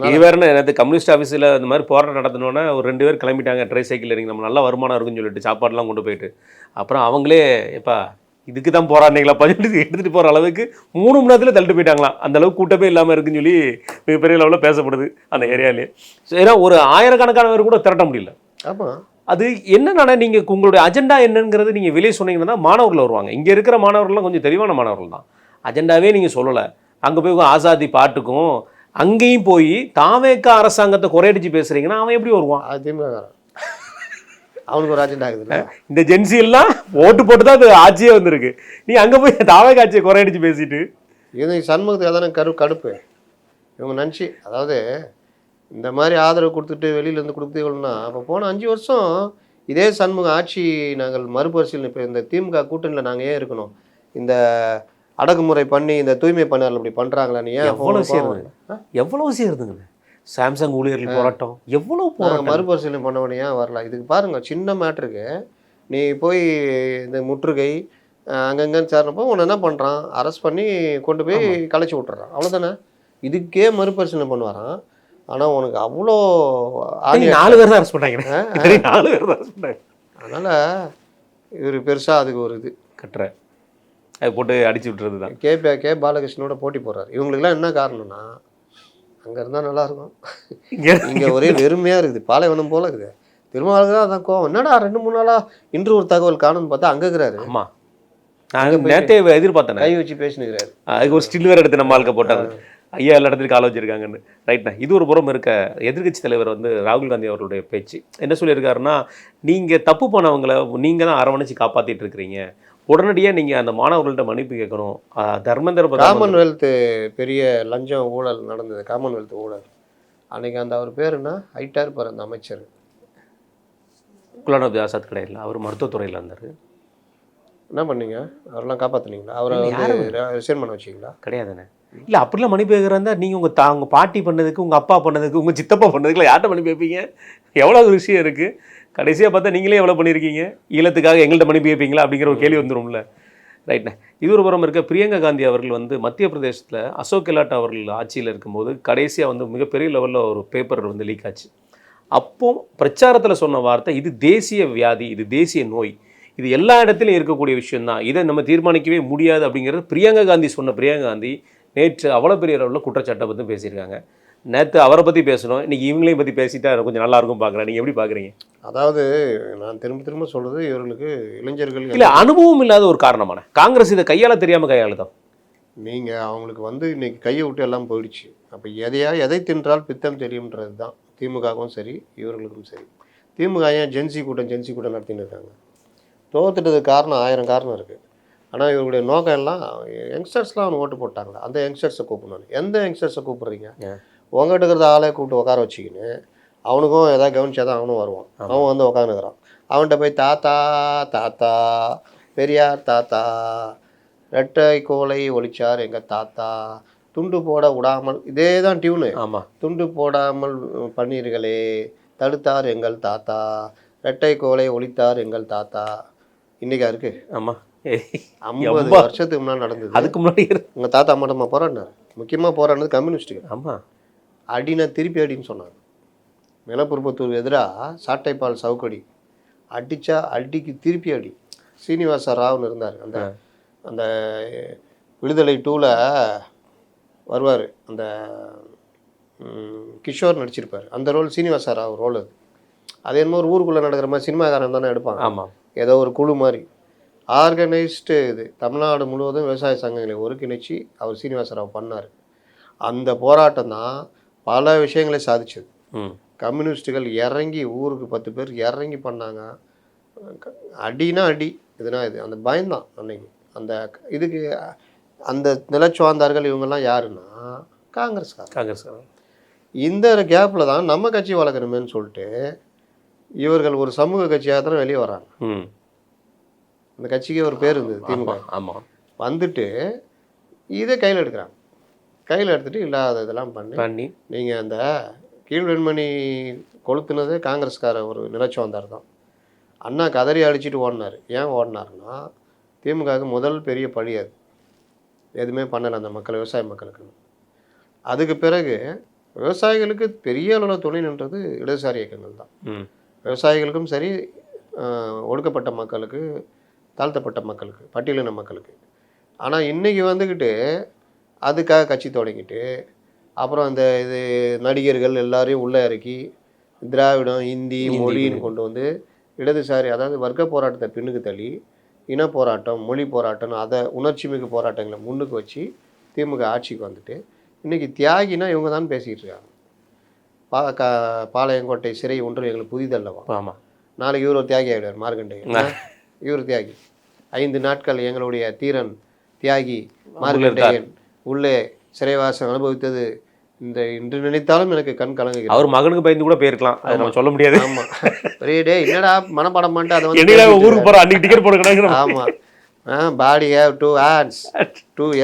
இது வேறு நேரத்து கம்யூனிஸ்ட் ஆஃபீஸில் இந்த மாதிரி போராட்டம் நடத்தினோன்னா ஒரு 2 பேர் கிளம்பிட்டாங்க ட்ரை சைக்கிள் இறங்கி, நம்ம நல்லா வருமானம் இருக்குன்னு சொல்லிட்டு சாப்பாடுலாம் கொண்டு போயிட்டு, அப்புறம் அவங்களே எப்பா இதுக்கு தான் போராடினீங்களா சொல்லிட்டு எடுத்துகிட்டு போகிற அளவுக்கு 3 மணி நேரத்தில் தள்ளிட்டு போயிட்டாங்களாம். அந்த அளவுக்கு கூட்டமே இல்லாமல் இருக்குன்னு சொல்லி மிகப்பெரிய லெவலில் பேசப்படுது அந்த ஏரியாலே. ஏன்னா ஒரு ஆயிரக்கணக்கானவர் கூட திரட்ட முடியல. ஆமாம், அது என்னன்னா நீங்கள் உங்களுடைய அஜெண்டா என்னங்கிறது நீங்கள் வெளியே சொன்னீங்கன்னா மாணவர்கள் வருவாங்க. இங்கே இருக்கிற மாணவர்கள்லாம் கொஞ்சம் தெளிவான மாணவர்கள் தான். அஜெண்டாவே நீங்கள் சொல்லலை, அங்கே போய் ஆசாதி பாட்டுக்கும் அங்கேயும் போய் தாவேக்கா அரசாங்கத்தை குறையடிச்சு பேசுகிறீங்கன்னா அவன் எப்படி வருவான்? அவனுக்கு ஒரு அஜெண்டா ஆகுதுல்ல. இந்த ஜென்சி எல்லாம் ஓட்டு போட்டு தான் அது ஆட்சியே வந்திருக்கு. நீ அங்கே போய் தாவேக்கா ஆட்சியை குறையடிச்சு பேசிட்டு இது சண்முகத்துக்கு அதான கடுப்பு இவங்க நினச்சி. அதாவது இந்த மாதிரி ஆதரவு கொடுத்துட்டு வெளியிலேருந்து கொடுத்தீங்கன்னா அப்போ போன 5 வருஷம் இதே சண்முக ஆட்சி நாங்கள் மறுபரிசீலனை, இப்போ இந்த திமுக கூட்டணியில் நாங்கள் ஏன் இருக்கணும், இந்த அடக்குமுறை பண்ணி இந்த தூய்மை பணியாளர் இப்படி பண்ணுறாங்களான்னு ஏன் எவ்வளோ செய்யறதுங்க. சாம்சங் ஊழியர்கள் போராட்டம் எவ்வளோ போராட்டம் மறுபரிசீலனை பண்ணவனே ஏன் வரல? இதுக்கு பாருங்கள், சின்ன மேட்ருக்கு நீ போய் இந்த முற்றுகை அங்கங்கன்னு சேர்றப்போ உன்னை என்ன பண்ணுறான், அரெஸ்ட் பண்ணி கொண்டு போய் கலைச்சி விட்டுறான், அவ்வளோதானே. இதுக்கே மறுபரிசீலனை பண்ணுவாரான். ஆனால் உனக்கு அவ்வளோ 4 பேர் தான் அரெஸ்ட் பண்ணாங்க. 4 பேர் தான் அரெஸ்ட் பண்ணாங்க. அதனால் இவர் பெருசாக அதுக்கு ஒரு இது கட்டுற அது போட்டு அடிச்சு விட்டுறது தான். கே பாலகிருஷ்ணனோட போட்டி போடுறாரு. இவங்களுக்குலாம் என்ன காரணம்னா அங்கே இருந்தால் நல்லாயிருக்கும், இங்கே ஒரே வெறுமையாக இருக்குது, பாலைவனம் போல் இருக்குது. திருமாவளவுக்கு தான் அதான் கோவம். என்னடா 2-3 நாளாக இன்று ஒரு தகவல் காணும்னு பார்த்தா அங்கே இருக்கிறாரு. ஆமாம், நான் நேற்றே எதிர்பார்த்தேன். கை வச்சு பேசினுக்கிறாரு. அதுக்கு ஒரு ஸ்டில் வேறு எடுத்து நம்ம ஆளுக்க போட்டாங்க. ஐயா எல்லா இடத்துலையும் கால வச்சிருக்காங்கன்னு. ரைட்ண்ணா, இது ஒரு புறம் இருக்க. எதிர்க்கட்சி தலைவர் வந்து ராகுல் காந்தி அவர்களுடைய பேச்சு என்ன சொல்லியிருக்காருன்னா, நீங்கள் தப்பு பண்ணவங்களை நீங்கள் தான் அரவணைச்சு காப்பாற்றிட்டு இருக்கிறீங்க, உடனடியாக நீங்கள் அந்த மாணவர்கள்ட்ட மன்னிப்பு கேட்கணும். தர்மேந்திர பிரதான் காமன்வெல்த் பெரிய லஞ்சம் ஊழல் நடந்தது, காமன்வெல்த் ஊழல். அன்னைக்கு அந்த அவர் பேர் என்ன, ஹைட்டாக இருப்பார் அந்த அமைச்சர், குலாம் நபி ஆசாத் கிடையாது, அவர் மருத்துவத்துறையில் இருந்தார். என்ன பண்ணீங்க? அவரெல்லாம் காப்பாற்றுனீங்களா? அவரை வந்து ரிசைன் பண்ண வச்சிங்களா? கிடையாதுண்ணே. இல்லை, அப்படிலாம் மன்னிப்பு கேட்குறாந்தா நீங்கள் உங்கள் பாட்டி பண்ணதுக்கு, உங்கள் அப்பா பண்ணதுக்கு, உங்கள் சித்தப்பா பண்ணதுக்குலாம் யார்கிட்ட மன்னிப்பு கேட்பீங்க? எவ்வளோ ஒரு விஷயம் இருக்குது. கடைசியாக பார்த்தா நீங்களே எவ்வளோ பண்ணியிருக்கீங்க, ஈழத்துக்காக எங்கள்கிட்ட மன்னிப்பு கேட்பீங்களா அப்படிங்கிற ஒரு கேள்வி வந்துடும்ல. ரைட்ண்ணே. இது ஒரு புறம் இருக்க. பிரியங்கா காந்தி அவர்கள் வந்து மத்திய பிரதேசத்தில் அசோக் கெலாட் அவர்கள் ஆட்சியில் இருக்கும்போது கடைசியாக வந்து மிகப்பெரிய லெவலில் ஒரு பேப்பர் வந்து லீக் ஆச்சு. அப்போ பிரச்சாரத்தில் சொன்ன வார்த்தை, இது தேசிய வியாதி, இது தேசிய நோய், இது எல்லா இடத்துலையும் இருக்கக்கூடிய விஷயம்தான், இதை நம்ம தீர்மானிக்கவே முடியாது அப்படிங்கிறது பிரியங்கா காந்தி சொன்ன. பிரியங்கா காந்தி நேற்று அவ்வளோ பெரிய அளவில் குற்றச்சாட்டை பற்றி பேசியிருக்காங்க. நேற்று அவரை பற்றி பேசணும், இன்றைக்கி இவங்களையும் பற்றி பேசிட்டா கொஞ்சம் நல்லாயிருக்கும் பார்க்குறேன். நீங்கள் எப்படி பார்க்குறீங்க? அதாவது நான் திரும்ப சொல்கிறது, இவர்களுக்கு இளைஞர்கள் இல்லை அனுபவம் இல்லாத ஒரு காரணமான காங்கிரஸ் இதை கையாள தெரியாமல் கையாளுதான். நீங்கள் அவங்களுக்கு வந்து இன்றைக்கி கையை விட்டு எல்லாம் போயிடுச்சு. அப்போ எதை தின்றால் பித்தம் தெரியும்ன்றது தான் திமுகவும் சரி இவர்களுக்கும் சரி. திமுக ஏன் ஜென்சி கூட்டம் நடத்தின்னு இருக்காங்க? தோத்துட்டதுக்கு காரணம் 1000 காரணம் இருக்குது. ஆனால் இவருடைய நோக்கம் எல்லாம் யங்ஸ்டர்ஸ்லாம் அவனு ஓட்டு போட்டாங்களா, அந்த யங்ஸ்டர்ஸை கூப்பிடணும். எந்த யங்ஸ்டர்ஸை கூப்பிட்றீங்க? உங்கள்கிட்ட இருக்கிறத ஆளே கூப்பிட்டு உட்கார வச்சுக்கின்னு அவனுக்கும் எதாவது கவனிச்சா தான் அவனும் வருவான். அவன் வந்து உட்காந்துக்கிறான். அவன்கிட்ட போய் தாத்தா தாத்தா பெரியார் தாத்தா, ரெட்டை கோலை ஒழிச்சார் எங்கள் தாத்தா, துண்டு போட விடாமல், இதே தான் டியூனு. ஆமாம், துண்டு போடாமல் பண்ணீர்களே, தடுத்தார் எங்கள் தாத்தா, ரெட்டை கோலை ஒழித்தார் எங்கள் தாத்தா. இன்றைக்கா இருக்குது. ஆமாம், 50 வருஷத்துக்கு முன்னாடி நடந்தது. அதுக்கு முன்னாடி உங்கள் தாத்தா மட்டுமா போராடினார்? முக்கியமாக போராடினது கம்யூனிஸ்ட்டுக்கு. ஆமாம், அடினா திருப்பி அடின்னு சொன்னாங்க. மேலப்புறப்பத்தூர் எதிராக சாட்டைப்பால் சவுக்கடி அடித்தா அடிக்கு திருப்பி அடி. சீனிவாச ராவ்னு இருந்தார், அந்த அந்த விடுதலை 2ல் வருவார், அந்த கிஷோர் நடிச்சிருப்பார். அந்த ரோல் சீனிவாச ராவ் ரோல். அது அது என்னமோ ஒரு ஊருக்குள்ளே நடக்கிற மாதிரி சினிமாக்காரன் தானே எடுப்பாங்க. ஆமாம், ஏதோ ஒரு குழு மாதிரி ஆர்கனைஸ்டு. இது தமிழ்நாடு முழுவதும் விவசாய சங்கங்களை ஒருங்கிணைச்சி அவர் சீனிவாசராவ் பண்ணார். அந்த போராட்டம் தான் பல விஷயங்களை சாதிச்சது. கம்யூனிஸ்ட்டுகள் இறங்கி ஊருக்கு 10 பேர் இறங்கி பண்ணாங்க. அடினா அடி, இதுனா இது. அந்த பயம்தான் அன்னைக்கு. அந்த இதுக்கு அந்த நிலச்சுவாந்தார்கள் இவங்கெல்லாம் யாருன்னா காங்கிரஸ்காரன். இந்த கேப்பில் தான் நம்ம கட்சி வளர்க்கணுமேன்னு சொல்லிட்டு இவர்கள் ஒரு சமூக கட்சியாக தான் வெளியே வராங்க. அந்த கட்சிக்கு ஒரு பேர் இருந்தது திமுக. ஆமாம், வந்துட்டு இதை கையில் எடுக்கிறாங்க. கையில் எடுத்துகிட்டு இல்லாத இதெல்லாம் பண்ணி நீங்கள் அந்த கீழ்வெண்மணி கொளுத்துனது காங்கிரஸ்கார ஒரு நிலச்சுவந்தார் தான். அண்ணா கதறி அடிச்சுட்டு ஓடினார். ஏன் ஓடினாருன்னா, திமுகவுக்கு முதல் பெரிய பழி அது. எதுவுமே பண்ணலை அந்த மக்கள், விவசாய மக்களுக்கு. அதுக்கு பிறகு விவசாயிகளுக்கு பெரிய அளவில் துணை நின்றது இடதுசாரி இயக்கங்கள் தான். விவசாயிகளுக்கும் சரி, ஒடுக்கப்பட்ட மக்களுக்கு, தாழ்த்தப்பட்ட மக்களுக்கு, பட்டியலின மக்களுக்கு. ஆனால் இன்றைக்கி வந்துக்கிட்டு அதுக்காக கட்சி தொடங்கிட்டு அப்புறம் இந்த இது நடிகர்கள் எல்லாரையும் உள்ளே இறக்கி திராவிடம், இந்தி, மொழின்னு கொண்டு வந்து இடதுசாரி, அதாவது வர்க்க போராட்டத்தை பின்னுக்கு தள்ளி இன போராட்டம், மொழி போராட்டம், அதை உணர்ச்சி மிகு போராட்டங்களை முன்னுக்கு வச்சு திமுக ஆட்சிக்கு வந்துட்டு இன்றைக்கி தியாகினா இவங்க தான் பேசிக்கிட்டு இருக்காங்க. பாளையங்கோட்டை சிறை ஒன்று எங்களுக்கு புதிதல்லவா? ஆமாம், நாளைக்கு இவர் ஒரு தியாகி ஆகிடுவார், மார்கண்டேயன். இவர் தியாகி. 5 நாட்கள் எங்களுடைய தீரன் தியாகி மார்கண்டேயன் உள்ளே சிறைவாசம் அனுபவித்தது இன்று நினைத்தாலும் எனக்கு கண் கலங்குகிறது. அவர் மகனுக்கு பயந்து கூட போயிருக்கலாம், அதை நம்ம சொல்ல முடியாது. ஆமாம், ஒரே டே என்னடா மனப்பாடம் பண்ணிட்டு அதை வந்து ஊருக்கு போகிற அன்றைக்கி டிக்கெட் போட கிடக்கு. ஆமாம், பாடி have 2 hands,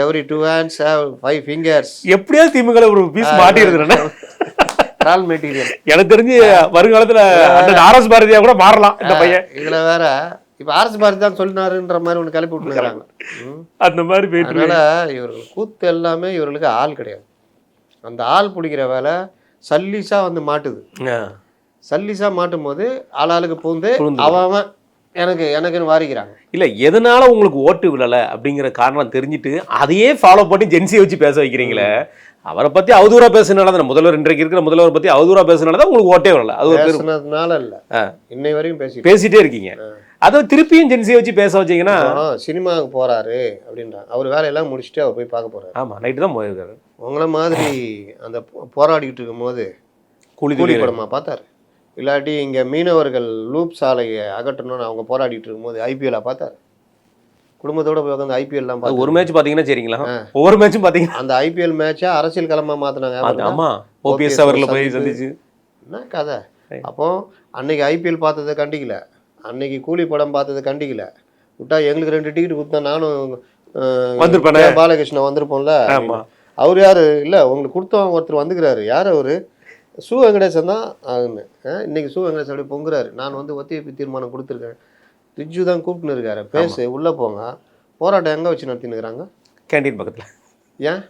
every 2 hands have 5 fingers. எப்படியாவது திமுக ஒரு பீஸ் மாட்டிடுதுன்னா ரால் மெட்டீரியல். எனக்கு தெரிஞ்சு வருங்காலத்தில் ஆர்எஸ் பாரதியா கூட மாறலாம் இந்த பையன். இதில் வேற இப்போ ஆர்எஸ் பாரதி தான் சொல்லினாருன்ற மாதிரி ஒன்று கிளப்பி விட்டுருக்காங்க. அந்த மாதிரி போயிட்டு அதனால் இவர்கள் கூத்து எல்லாமே இவர்களுக்கு ஆள் கிடையாது. அந்த ஆள் பிடிக்கிற வேலை சல்லீஸாக வந்து மாட்டுது. சல்லீஸாக மாட்டும் போது ஆளாளுக்கு பூந்து அவன் எனக்குன்னு வாரிக்கிறாங்க. இல்லை எதனால உங்களுக்கு ஓட்டு விழலை அப்படிங்கிற காரணம் தெரிஞ்சுட்டு அதையே ஃபாலோ பண்ணி ஜென்சியை வச்சு பேச வைக்கிறீங்களே. அவரை பற்றி அவதூறா பேசுனால தான் முதல்வர், இன்றைக்கு இருக்கிற முதல்வர் பற்றி அவதூறா பேசுனால தான் உங்களுக்கு ஓட்டே வரல. அது பேசுனதுனால இல்லை, இன்னை வரைக்கும் பேசிட்டே இருக்கீங்க. அதை திருப்பியும் ஜென்சியை வச்சு பேச வச்சீங்கன்னா சினிமாவுக்கு போறாரு அப்படின்றாங்க. அவர் வேலையெல்லாம் முடிச்சுட்டு அவர் போய் பார்க்க போறாரு. ஆமாம், நைட்டு தான் போயிருக்காரு. உங்கள மாதிரி அந்த போராடிக்கிட்டு இருக்கும் போது கூலி படமா பார்த்தாரு, இல்லாட்டி இங்கே மீனவர்கள் லூப் சாலையை அகற்றணும்னு அவங்க போராடிட்டு இருக்கும்போது ஐபிஎல்லாக பார்த்தாரு. குடும்பத்தோட போய் உட்காந்து ஐபிஎல்லாம் பார்த்து ஒரு மேட்ச் பார்த்தீங்கன்னா சரிங்களா, ஒவ்வொரு மேட்சும் பார்த்தீங்கன்னா அந்த ஐபிஎல் மேட்சை அரசியல் களமாக மாற்றினாங்க. ஆமாம், ஓபிஎஸ் அவர்களை போய் சந்திச்சு என்ன கதை. அப்போ அன்னைக்கு ஐபிஎல் பார்த்ததை கண்டிக்கல, அன்னைக்கு கூலி படம் பார்த்ததை கண்டிக்கல. விட்டா எங்களுக்கு 2 டிக்கெட் கொடுத்தா நானும் வந்திருப்பேன், பாலகிருஷ்ணன் வந்திருப்போம்ல. அவர் யாரு இல்லை, உங்களுக்கு கொடுத்தவங்க ஒருத்தர் வந்துக்கிறாரு. யார் அவரு? சு வெங்கடேசன் தான் ஆகுன்னு. இன்னைக்கு சு வெங்கடேசன் அப்படியே பொங்குறாரு. நான் வந்து ஒத்திவைப்பு தீர்மானம் கொடுத்துருக்கேன், ரிஜ்ஜு தான் கூப்பிட்டுன்னு இருக்காரு, பேசு உள்ளே போங்க. போராட்டம் எங்கே வச்சு நடத்தினுக்கிறாங்க? கேண்டீன் பக்கத்தில். ஏன்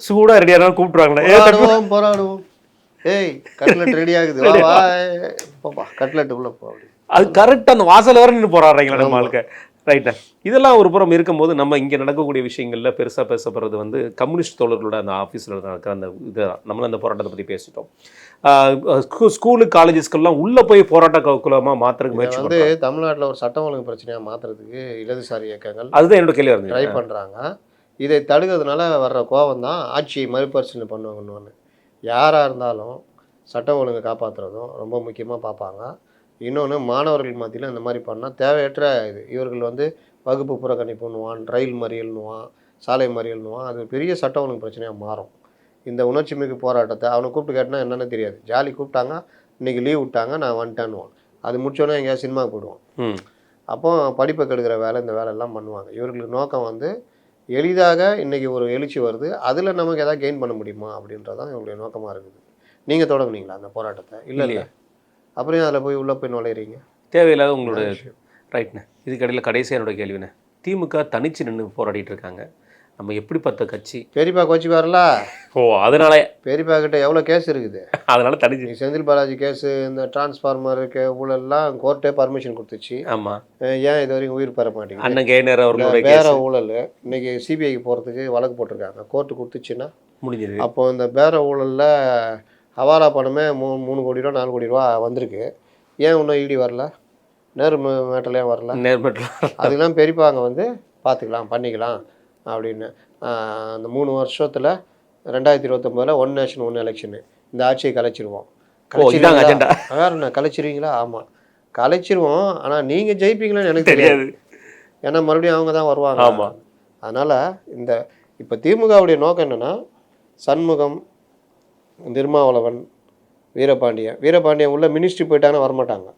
சூடா ரெடியாக கூப்பிட்டுருவாங்களே, போராடுவோம். ஏய் கட்லெட் ரெடி ஆகுது, வா போப்பா கட்லெட் உள்ள போ. அது கரெக்டாக அந்த வாசல் வர நின்று போராடுறீங்களா நம்ம ஆளுக்கு. ரைட்டா, இதெல்லாம் ஒரு புறம் இருக்கும்போது நம்ம இங்கே நடக்கக்கூடிய விஷயங்களில் பெருசாக பேசப்படுறது வந்து கம்யூனிஸ்ட் தோழர்களோட அந்த ஆஃபீஸில் நடக்கிற அந்த இது நம்மளும் அந்த போராட்டத்தை பற்றி பேசிட்டோம். ஸ்கூலு காலேஜஸ்க்கெல்லாம் உள்ளே போய் போராட்ட குலமாக மாற்றுறதுக்கு முயற்சி வந்து தமிழ்நாட்டில் ஒரு சட்டம் ஒழுங்கு பிரச்சனையாக மாற்றுறதுக்கு இடதுசாரி இயக்கங்கள் அதுதான் என்னோட கேள்வி இருந்தது ட்ரை பண்ணுறாங்க. இதை தடுக்கிறதுனால வர்ற கோபம் தான் ஆட்சியை மறுபரிசீலனை பண்ணுவாங்கன்னு. யாராக இருந்தாலும் சட்டம் ஒழுங்கை காப்பாற்றுறதும் ரொம்ப முக்கியமாக பார்ப்பாங்க. இன்னொன்று, மாணவர்கள் மத்தியில் இந்த மாதிரி பண்ணால் தேவையற்ற இது. இவர்கள் வந்து வகுப்பு புறக்கணிப்புன்னுவான், ரயில் மறியல்னுவான், சாலை மறியல்னுவான். அது பெரிய சட்ட ஒழுங்கு பிரச்சனையாக மாறும். இந்த உணர்ச்சி மிகு போராட்டத்தை அவனை கூப்பிட்டு கேட்டால் என்னென்னு தெரியாது. ஜாலி கூப்பிட்டாங்க, இன்றைக்கி லீவ் விட்டாங்க, நான் வந்துட்டேன்னுவான். அது முடிச்சோன்னே எங்கேயாவது சினிமாவுக்கு போயிடுவான். அப்போ படிப்பை கெடுக்கிற வேலை, இந்த வேலையெல்லாம் பண்ணுவாங்க. இவர்களுக்கு நோக்கம் வந்து எளிதாக இன்றைக்கி ஒரு எழுச்சி வருது, அதில் நமக்கு எதாவது கெயின் பண்ண முடியுமா அப்படின்றதான் இவங்களுடைய நோக்கமாக இருக்குது. நீங்கள் தொடங்குனீங்களா அந்த போராட்டத்தை? இல்லை இல்லை, அப்புறம் அதில் போய் உள்ளே போய் நுழையிறீங்க, தேவையில்லாத உங்களோட. ரைட்ண்ணே, இதுக்கடையில் கடைசியாக என்னோட கேள்விண்ணே, திமுக தனிச்சு நின்று போராடிட்டு இருக்காங்க, நம்ம எப்படி பார்த்த கட்சி? பெரியப்பா கோச்சி வரல. ஓ, அதனால பெரியப்பா கிட்ட எவ்வளோ கேஸ் இருக்குது, அதனால தனிச்சு. செந்தில் பாலாஜி கேஸு, இந்த டிரான்ஸ்ஃபார்மருக்கு ஊழல்லாம் கோர்ட்டே பர்மிஷன் கொடுத்துச்சு. ஆமாம், ஏன் இது வரைக்கும் உயிர் பெற மாட்டேங்குது? அண்ணன் கேனர் அவர்களுடைய வேற ஊழல் இன்னைக்கு சிபிஐக்கு போகிறதுக்கு வழக்கு போட்டிருக்காங்க. கோர்ட்டு கொடுத்துச்சுன்னா முடிஞ்சது. அப்போ இந்த வேற ஊழலில் ஹவாலா பணமே 3 கோடி ரூபா 4 கோடி ரூபா வந்திருக்கு. ஏன் இன்னும் இடி வரல? நேரு மேட்டலையும் வரல. அதுக்கெல்லாம் பெரியப்பாங்க வந்து பார்த்துக்கலாம் பண்ணிக்கலாம் அப்படின்னு. அந்த 3 வருஷத்தில் 2029 ஒன் நேஷன் ஒன் எலெக்ஷனு, இந்த ஆட்சியை கலைச்சிருவோம். வேற என்ன கலைச்சிருவீங்களா? ஆமாம் கலைச்சிருவோம். ஆனால் நீங்கள் ஜெயிப்பீங்களான்னு எனக்கு தெரியாது, ஏன்னா மறுபடியும் அவங்க தான் வருவாங்க. ஆமாம், அதனால் இந்த இப்போ திமுகவுடைய நோக்கம் என்னென்னா, சண்முகம், திருமாவளவன், வீரபாண்டியன் உள்ள மினிஸ்ட்ரி போயிட்டாங்கன்னா வரமாட்டாங்க.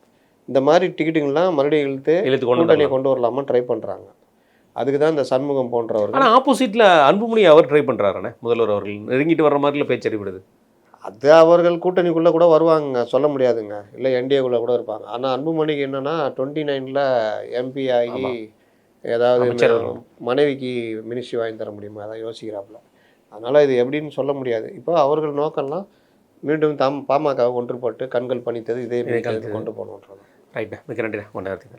இந்த மாதிரி டிக்கெட்டுங்கள்லாம் மறுபடியும் இழுத்து கூட்டணியை கொண்டு வரலாமா ட்ரை பண்ணுறாங்க. அதுக்கு தான் இந்த சண்முகம் போன்றவர்கள். ஆனால் ஆப்போசிட்டில் அன்புமணி அவர் ட்ரை பண்ணுறாருண்ணே, முதல்வர் அவர்கள் நெருங்கிட்டு வர்ற மாதிரில பேச்சறிவிடுது. அது அவர்கள் கூட்டணிக்குள்ளே கூட வருவாங்க, சொல்ல முடியாதுங்க. இல்லை என்டிஏக்குள்ளே கூட இருப்பாங்க. ஆனால் அன்புமணிக்கு என்னென்னா 29ல் எம்பி ஆகி ஏதாவது மனைவிக்கு மினிஸ்ட்ரி வாங்கி தர முடியுமா, அதான் யோசிக்கிறாப்புல. அதனால் இது எப்படின்னு சொல்ல முடியாது. இப்போ அவர்கள் நோக்கம்லாம் மீண்டும் பாமகவை ஒன்றுபட்டு கண்கள் பணித்தது இதே கொண்டு போகணுன்றது. ரைட், மிக நன்றி.